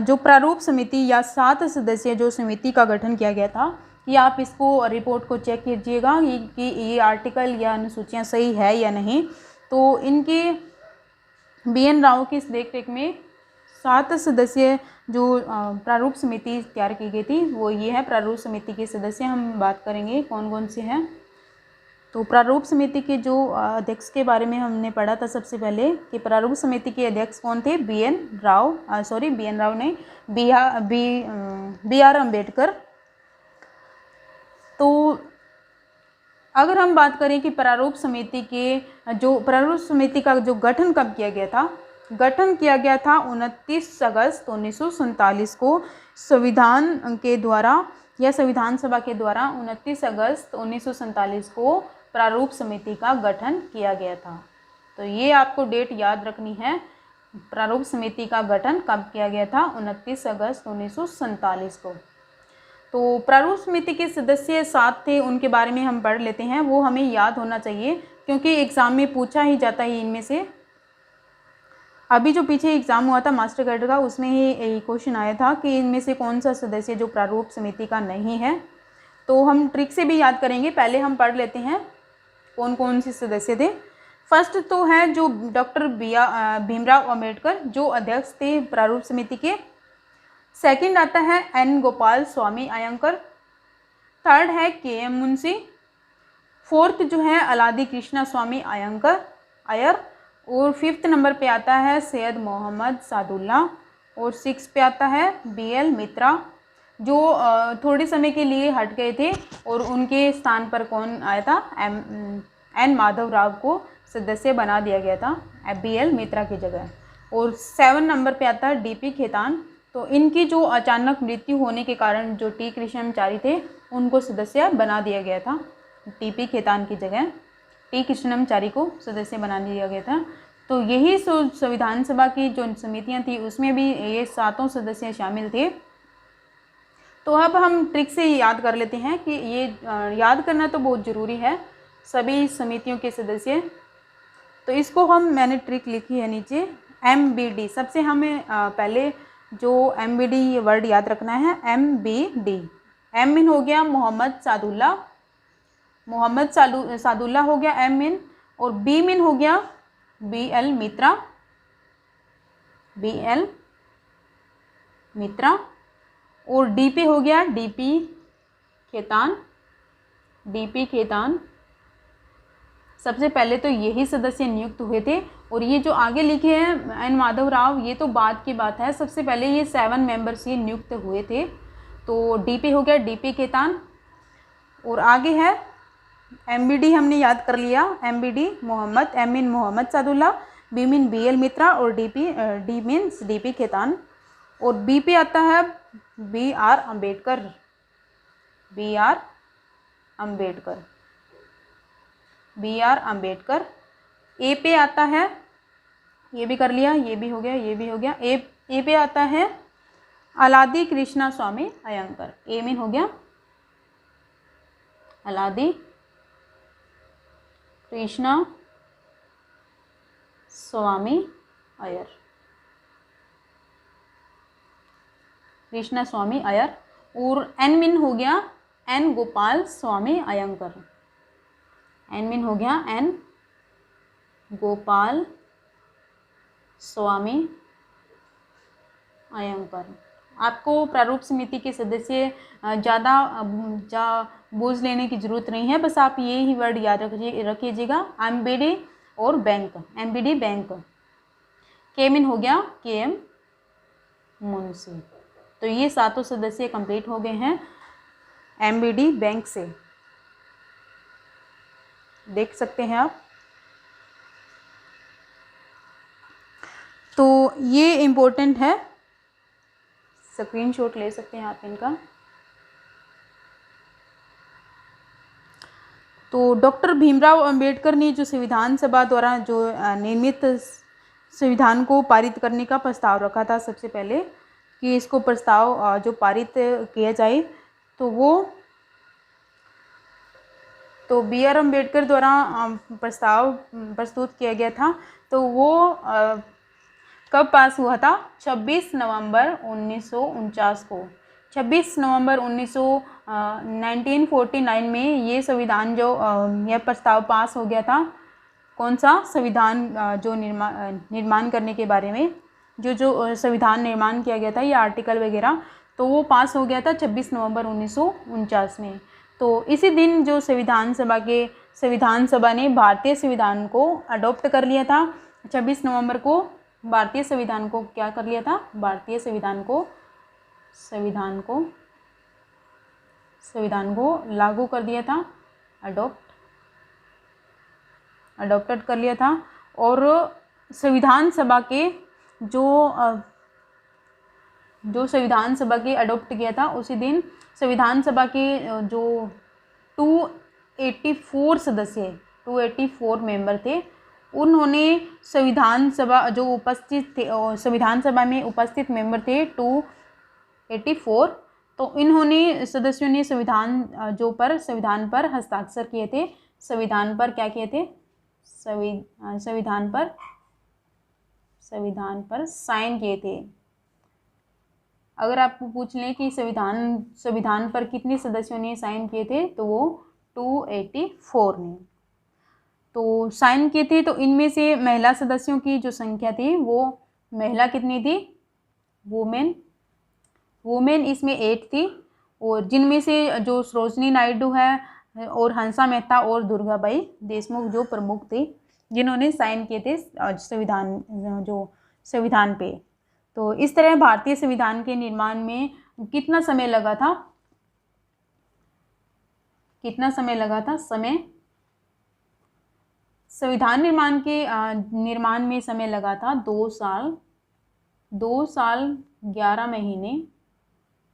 जो प्रारूप समिति या 7 सदस्यीय जो समिति का गठन किया गया था कि आप इसको रिपोर्ट को चेक कीजिएगा कि ये आर्टिकल या अनुसूचियाँ सही है या नहीं। तो इनके बी एन राव की देखरेख में 7 सदस्यीय जो प्रारूप समिति तैयार की गई थी वो ये है। प्रारूप समिति के सदस्य हम बात करेंगे कौन कौन से हैं। तो प्रारूप समिति के जो अध्यक्ष के बारे में हमने पढ़ा था सबसे पहले कि प्रारूप समिति के अध्यक्ष कौन थे? बी एन राव ने बी आर अम्बेडकर। तो अगर हम बात करें कि प्रारूप समिति का जो गठन कब किया गया था, गठन किया गया था 29 अगस्त 1947 को संविधान के द्वारा या संविधान सभा के द्वारा 29 अगस्त 1947 को प्रारूप समिति का गठन किया गया था। तो ये आपको डेट याद रखनी है, प्रारूप समिति का गठन कब किया गया था? 29 अगस्त 1947 को। तो प्रारूप समिति के सदस्य 7 थे, उनके बारे में हम पढ़ लेते हैं। वो हमें याद होना चाहिए क्योंकि एग्ज़ाम में पूछा ही जाता है इनमें से। अभी जो पीछे एग्ज़ाम हुआ था मास्टर कैडर का, उसमें ही क्वेश्चन आया था कि इनमें से कौन सा सदस्य जो प्रारूप समिति का नहीं है। तो हम ट्रिक से भी याद करेंगे, पहले हम पढ़ लेते हैं कौन कौन से सदस्य थे। फर्स्ट तो है जो डॉक्टर भीमराव अंबेडकर जो अध्यक्ष थे प्रारूप समिति के। सेकंड आता है एन गोपाल स्वामी अयंकर। थर्ड है के.एम. मुंशी। फोर्थ जो है अलादी कृष्णा स्वामी अय्यर। और 5th नंबर पे आता है सैयद मोहम्मद सादुल्ला। और 6 पे आता है बी.एल. मित्रा। जो थोड़े समय के लिए हट गए थे और उनके स्थान पर कौन आया था, एन माधव राव को सदस्य बना दिया गया था FBL मित्रा की जगह। और 7 नंबर पे आता है DP खेतान। तो इनकी जो अचानक मृत्यु होने के कारण जो T कृष्णमचारी थे उनको सदस्य बना दिया गया था, DP खेतान की जगह T कृष्णमचारी को सदस्य बना दिया गया था। तो यही संविधान सभा की जो समितियां थी उसमें भी ये 7 सदस्य शामिल थे। तो अब हम ट्रिक से याद कर लेते हैं कि ये याद करना तो बहुत ज़रूरी है सभी समितियों के सदस्य। तो इसको मैंने ट्रिक लिखी है नीचे, MBD। सबसे हमें पहले जो MBD ये वर्ड याद रखना है, MBD। M मीन हो गया मोहम्मद सादुल्ला, मोहम्मद सादुल्ला हो गया M मीन, और B मीन हो गया BL मित्रा, BL मित्रा, और DP हो गया DP खेतान, DP खेतान। सबसे पहले तो यही सदस्य नियुक्त हुए थे, और ये जो आगे लिखे हैं एन माधव राव, ये तो बाद की बात है। सबसे पहले ये 7 मेंबर्स ही नियुक्त हुए थे। तो DP हो गया DP खेतान, और आगे है MBD हमने याद कर लिया, MBD Mohammad, M mean Mohammad Sadulla, B mean BL Mitra, और D मीन्स DP खेतान। और B पे आता है BR Ambedkar, BR Ambedkar, BR Ambedkar. A पे आता है, ये भी कर लिया, ये भी हो गया, ये भी हो गया। ए पे आता है अलादी कृष्णा स्वामी अयंकर, A मीन हो गया अलादी कृष्णा स्वामी अय्यर, कृष्णा स्वामी अय्यर। और N मीन हो गया N Gopal Swami अयंकर, N mean हो गया N गोपाल स्वामी अयंकर। आपको प्रारूप समिति के सदस्य ज़्यादा बोझ लेने की ज़रूरत नहीं है, बस आप ये ही वर्ड याद रखिएगा, MBD और bank, MBD bank. K mean हो गया KM मुंशी। तो ये 7 सदस्य कंप्लीट हो गए हैं MBD बैंक से, देख सकते हैं आप। तो ये इम्पोर्टेंट है, स्क्रीनशॉट ले सकते हैं आप इनका। तो डॉक्टर भीमराव अंबेडकर ने जो संविधान सभा द्वारा जो निर्मित संविधान को पारित करने का प्रस्ताव रखा था सबसे पहले, कि इसको प्रस्ताव जो पारित किया जाए, तो वो तो BR अम्बेडकर द्वारा प्रस्ताव प्रस्तुत किया गया था। तो वो कब पास हुआ था? 26 नवंबर 1949 को। 26 नवंबर 1949 में ये संविधान जो यह प्रस्ताव पास हो गया था। कौन सा संविधान जो निर्माण करने के बारे में जो संविधान निर्माण किया गया था, ये आर्टिकल वगैरह, तो वो पास हो गया था 26 नवंबर 1949 में। तो इसी दिन जो संविधान सभा ने भारतीय संविधान को अडॉप्ट कर लिया था। 26 नवंबर को भारतीय संविधान को क्या कर लिया था? भारतीय संविधान को लागू कर दिया था, अडॉप्टेड कर लिया था। और संविधान सभा के जो संविधान सभा के अडॉप्ट किया था, उसी दिन संविधान सभा के जो 284 सदस्य 284 मेंबर थे, उन्होंने संविधान सभा जो उपस्थित थे, संविधान सभा में उपस्थित मेंबर थे 284, तो इन्होंने सदस्यों ने संविधान पर हस्ताक्षर किए थे। संविधान पर क्या किए थे? संविधान पर साइन किए थे। अगर आपको पूछ लें कि संविधान पर कितने सदस्यों ने साइन किए थे, तो वो 284 ने तो साइन किए थे। तो इनमें से महिला सदस्यों की जो संख्या थी, वो महिला कितनी थी? वुमेन इसमें 8 थी, और जिनमें से जो सरोजनी नायडू है और हंसा मेहता और दुर्गाबाई देशमुख जो प्रमुख थे, जिन्होंने साइन किए थे संविधान पे। तो इस तरह भारतीय संविधान के निर्माण में कितना समय लगा था, कितना समय लगा था? समय संविधान निर्माण में समय लगा था 2 साल, 2 साल 11 महीने,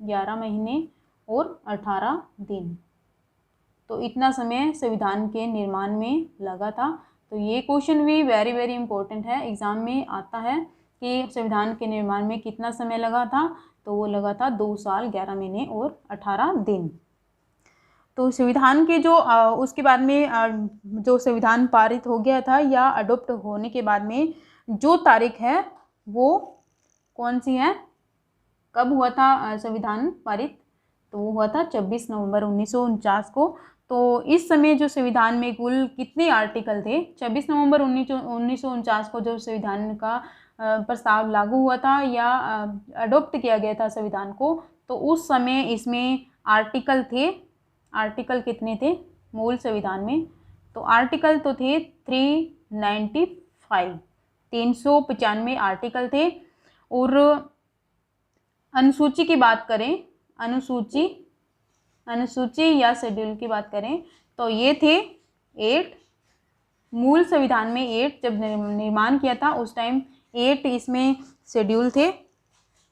11 महीने और 18 दिन। तो इतना समय संविधान के निर्माण में लगा था। तो ये क्वेश्चन भी वेरी वेरी इंपॉर्टेंट है, एग्ज़ाम में आता है कि संविधान के निर्माण में कितना समय लगा था। तो वो लगा था 2 साल 11 महीने और 18 दिन। तो संविधान के जो उसके बाद में जो संविधान पारित हो गया था या अडोप्ट होने के बाद में जो तारीख है वो कौन सी है? कब हुआ था संविधान पारित? तो वो हुआ था 26 नवंबर 1949 को। तो इस समय जो संविधान में कुल कितने आर्टिकल थे? 26 नवंबर 1949 को जो संविधान का प्रस्ताव लागू हुआ था या अडोप्ट किया गया था संविधान को, तो उस समय इसमें आर्टिकल थे। आर्टिकल कितने थे मूल संविधान में? तो आर्टिकल तो थे 395, 395 आर्टिकल थे। और अनुसूची की बात करें, अनुसूची या शेड्यूल की बात करें तो ये थे 8। मूल संविधान में 8 जब निर्माण किया था उस टाइम 8 इसमें शेड्यूल थे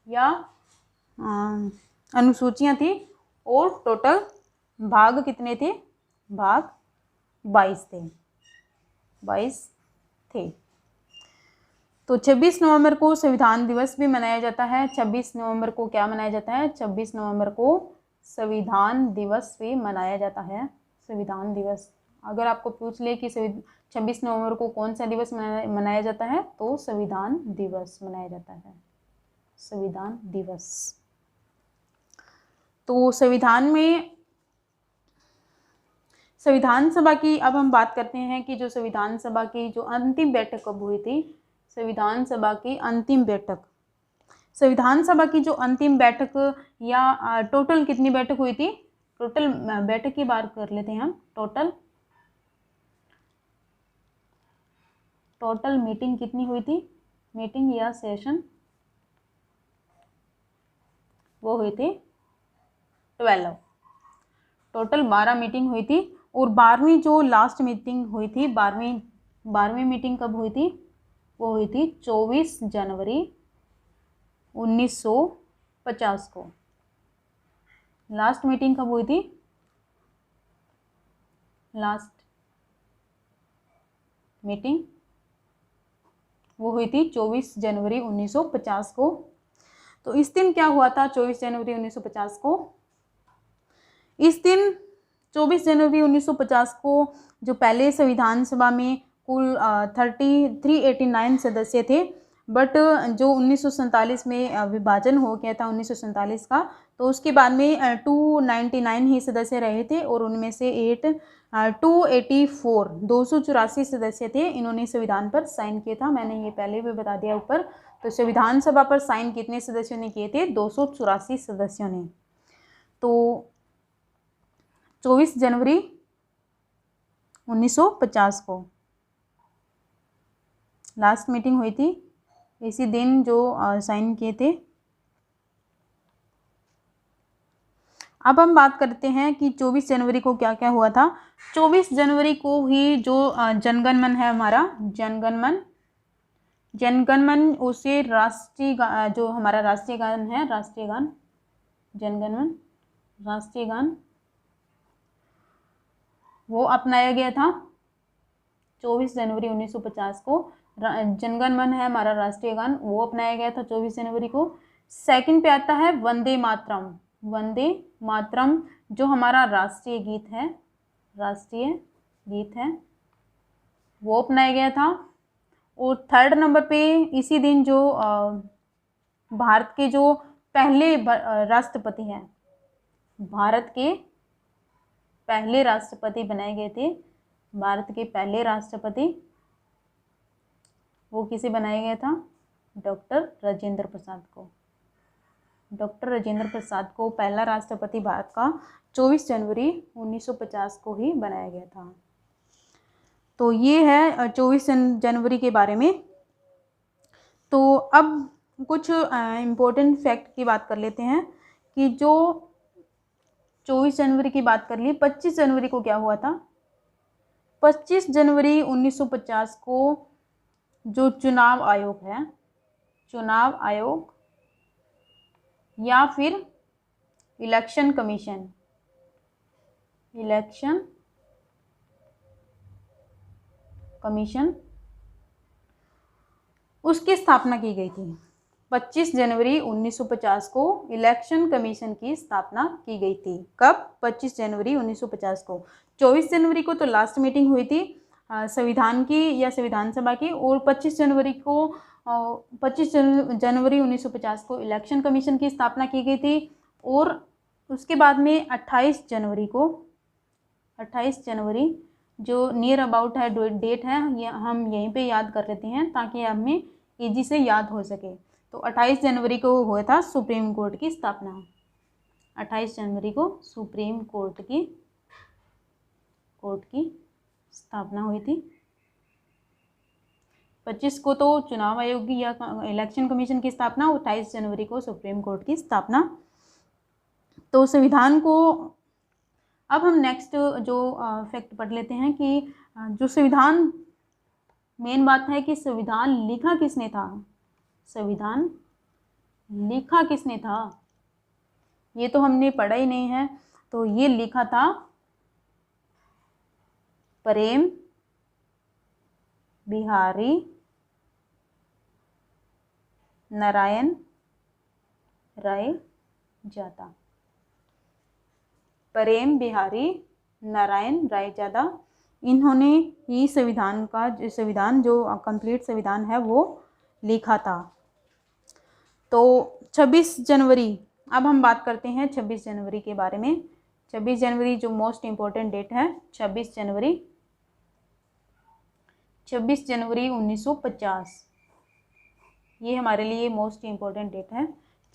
या अनुसूचियाँ थी। और टोटल भाग कितने थे? भाग 22 थे, 22 थे। तो 26 नवंबर को संविधान दिवस भी मनाया जाता है। 26 नवंबर को क्या मनाया जाता है? 26 नवंबर को संविधान दिवस भी मनाया जाता है। संविधान दिवस, अगर आपको पूछ ले कि 26 नवंबर को कौन सा दिवस मनाया जाता है, तो संविधान दिवस मनाया जाता है, संविधान दिवस। तो संविधान सभा की अब हम बात करते हैं कि जो संविधान सभा की जो अंतिम बैठक कब हुई थी? संविधान सभा की अंतिम बैठक, संविधान सभा की जो अंतिम बैठक या टोटल कितनी बैठक हुई थी? टोटल बैठक की बात कर लेते हैं हम। टोटल मीटिंग कितनी हुई थी? मीटिंग या सेशन वो हुई थी 12। टोटल 12 मीटिंग हुई थी। और 12वीं जो लास्ट मीटिंग हुई थी, 12वीं मीटिंग कब हुई थी? वो हुई थी 24 जनवरी 1950 को। लास्ट मीटिंग कब हुई थी? लास्ट मीटिंग वो हुई थी 24 जनवरी 1950 को। तो इस दिन क्या हुआ था 24 जनवरी 1950 को? इस दिन 24 जनवरी 1950 को जो पहले संविधान सभा में कुल 389 सदस्य थे, बट जो 1947 में विभाजन हो गया था 1947 का, तो उसके बाद में 299 ही सदस्य रहे थे। और उनमें से 284 सदस्य थे, इन्होंने संविधान पर साइन किया था। मैंने ये पहले भी बता दिया ऊपर। तो संविधान सभा पर साइन कितने सदस्यों ने किए थे? 284 सदस्यों ने। तो 24 जनवरी 1950 को लास्ट मीटिंग हुई थी, इसी दिन जो साइन किए थे। अब हम बात करते हैं कि 24 जनवरी को क्या क्या हुआ था। 24 जनवरी को ही जो जनगण मन है हमारा, जनगण मन उसे राष्ट्रीय जो हमारा राष्ट्रीय गान है, राष्ट्रीय गान, जनगण मन राष्ट्रीय गान वो अपनाया गया था 24 जनवरी 1950 को। जनगण मन है हमारा राष्ट्रीय गान, वो अपनाया गया था 24 जनवरी को। सेकंड पे आता है वंदे मातरम। वंदे मातरम जो हमारा राष्ट्रीय गीत है, वो अपनाया गया था। और थर्ड नंबर पे इसी दिन जो भारत के जो पहले राष्ट्रपति हैं, भारत के पहले राष्ट्रपति बनाए गए थे, भारत के पहले राष्ट्रपति, वो किसे बनाया गया था? डॉक्टर राजेंद्र प्रसाद को। डॉक्टर राजेंद्र प्रसाद को पहला राष्ट्रपति भारत का 24 जनवरी 1950 को ही बनाया गया था। तो ये है 24 जनवरी के बारे में। तो अब कुछ इम्पोर्टेंट फैक्ट की बात कर लेते हैं कि जो 24 जनवरी की बात कर ली, 25 जनवरी को क्या हुआ था? 25 जनवरी 1950 को जो चुनाव आयोग है, चुनाव आयोग या फिर इलेक्शन कमीशन, इलेक्शन कमीशन, उसकी स्थापना की गई थी। 25 जनवरी 1950 को इलेक्शन कमीशन की स्थापना की गई थी। कब? 25 जनवरी 1950 को। 24 जनवरी को तो लास्ट मीटिंग हुई थी संविधान की या संविधान सभा की, और 25 जनवरी को 25 जनवरी 1950 को इलेक्शन कमीशन की स्थापना की गई थी। और उसके बाद में 28 जनवरी को, 28 जनवरी जो नियर अबाउट है डेट है, ये हम यहीं पे याद कर लेते हैं ताकि हमें ईजी से याद हो सके। तो 28 जनवरी को हुआ था सुप्रीम कोर्ट की स्थापना। 28 जनवरी को सुप्रीम कोर्ट की स्थापना हुई थी। 25 को तो चुनाव आयोग की या इलेक्शन कमीशन की स्थापना, 28 जनवरी को सुप्रीम कोर्ट की स्थापना। तो संविधान को अब हम नेक्स्ट जो फैक्ट पढ़ लेते हैं कि जो संविधान, मेन बात है कि संविधान लिखा किसने था? संविधान लिखा किसने था? ये तो हमने पढ़ा ही नहीं है। तो ये लिखा था प्रेम बिहारी नारायण रायजादा। प्रेम बिहारी नारायण रायजादा, इन्होंने ही संविधान जो कंप्लीट संविधान है वो लिखा था। तो 26 जनवरी, अब हम बात करते हैं 26 जनवरी के बारे में। 26 जनवरी जो मोस्ट इम्पोर्टेंट डेट है, 26 जनवरी 1950, ये हमारे लिए मोस्ट इम्पोर्टेंट डेट है।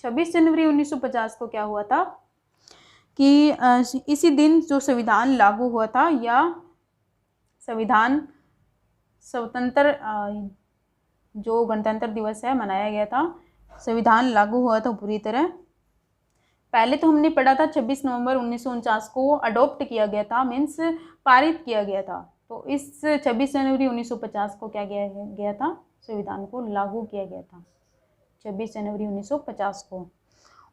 26 जनवरी 1950 को क्या हुआ था कि इसी दिन जो संविधान लागू हुआ था, या संविधान स्वतंत्र जो गणतंत्र दिवस है मनाया गया था, संविधान लागू हुआ था पूरी तरह। पहले तो हमने पढ़ा था 26 नवंबर 1949 को अडॉप्ट किया गया था, मीन्स पारित किया गया था। तो इस 26 जनवरी 1950 को क्या किया गया था? संविधान को लागू किया गया था 26 जनवरी 1950 को।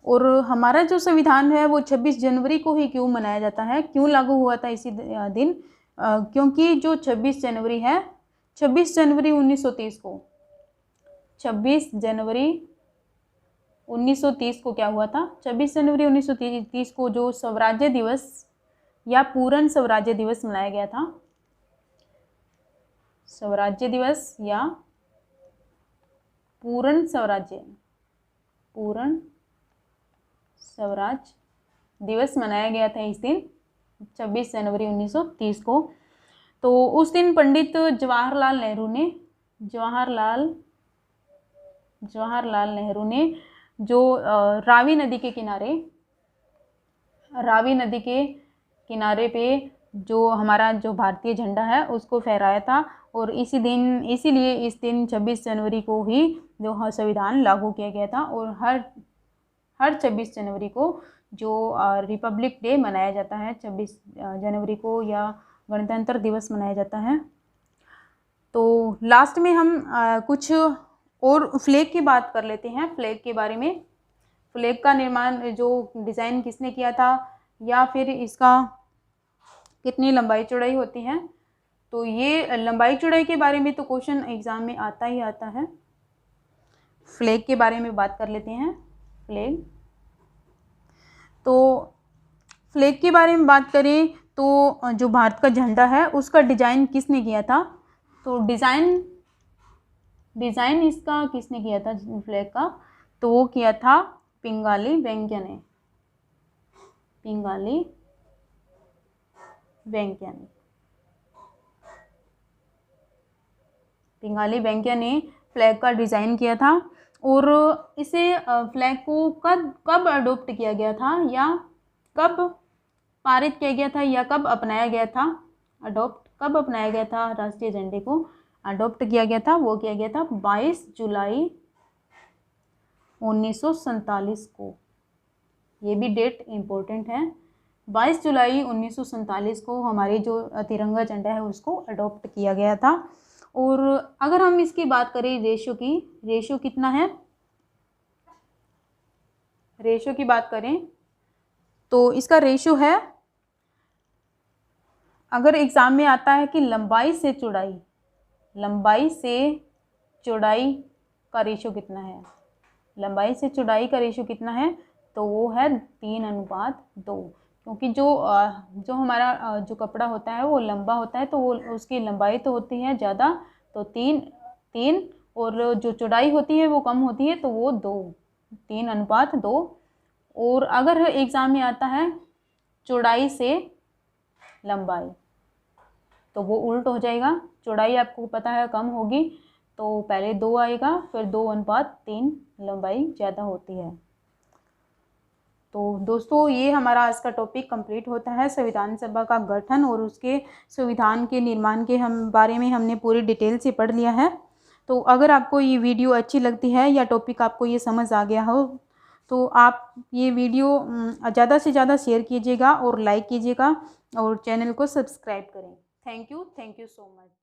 और हमारा जो संविधान है वो 26 जनवरी को ही क्यों मनाया जाता है, क्यों लागू हुआ था इसी दिन? क्योंकि जो 26 जनवरी है, 26 जनवरी 1930 को, 26 जनवरी 1930 को क्या हुआ था? 26 जनवरी 1930 को जो स्वराज्य दिवस या पूर्ण स्वराज्य दिवस मनाया गया था। स्वराज्य दिवस या पूर्ण स्वराज्य दिवस मनाया गया था इस दिन 26 जनवरी 1930 को। तो उस दिन पंडित जवाहरलाल नेहरू ने जो रावी नदी के किनारे पे जो हमारा जो भारतीय झंडा है उसको फहराया था। और इसीलिए इस दिन 26 जनवरी को ही जो संविधान लागू किया गया था। और हर 26 जनवरी को जो रिपब्लिक डे मनाया जाता है, 26 जनवरी को या गणतंत्र दिवस मनाया जाता है। तो लास्ट में हम कुछ और फ्लैग की बात कर लेते हैं, फ्लैग के बारे में। फ्लैग का निर्माण, जो डिज़ाइन किसने किया था, या फिर इसका कितनी लंबाई चौड़ाई होती है। तो ये लंबाई चौड़ाई के बारे में तो क्वेश्चन एग्ज़ाम में आता ही आता है। फ्लैग के बारे में बात कर लेते हैं। फ्लैग, तो फ्लैग के बारे में बात करें तो जो भारत का झंडा है उसका डिज़ाइन किसने किया था? तो डिज़ाइन इसका किसने किया था फ्लैग का? तो वो किया था पिंगाली वेंकैया ने। पिंगाली वेंकैया ने फ्लैग का डिज़ाइन किया था। और इसे फ्लैग को कब अडॉप्ट किया गया था, या कब पारित किया गया था, या कब अपनाया गया था? कब अपनाया गया था राष्ट्रीय झंडे को अडॉप्ट किया गया था? वो किया गया था 22 जुलाई 1947 को। ये भी डेट इम्पोर्टेंट है। 22 जुलाई 1947 को हमारे जो तिरंगा झंडा है उसको अडॉप्ट किया गया था। और अगर हम इसकी बात करें रेशो की, रेशो कितना है, रेशो की बात करें तो इसका रेशो है, अगर एग्ज़ाम में आता है कि लंबाई से चौड़ाई, लंबाई से चौड़ाई का रेशो कितना है, लंबाई से चौड़ाई का रेशो कितना है, तो वो है 3:2। क्योंकि जो हमारा जो कपड़ा होता है वो लंबा होता है तो वो उसकी लंबाई तो होती है ज़्यादा, तो 3 और जो चौड़ाई होती है वो कम होती है तो वो 3:2। और अगर एग्ज़ाम में आता है चौड़ाई से लंबाई तो वो उल्ट हो जाएगा। चौड़ाई आपको पता है कम होगी तो पहले 2 आएगा, फिर 2:3 लंबाई ज़्यादा होती है। तो दोस्तों ये हमारा आज का टॉपिक कंप्लीट होता है। संविधान सभा का गठन और उसके संविधान के निर्माण के बारे में हमने पूरी डिटेल से पढ़ लिया है। तो अगर आपको ये वीडियो अच्छी लगती है या टॉपिक आपको ये समझ आ गया हो तो आप ये वीडियो ज़्यादा से ज़्यादा शेयर कीजिएगा और लाइक कीजिएगा और चैनल को सब्सक्राइब करें। Thank you so much.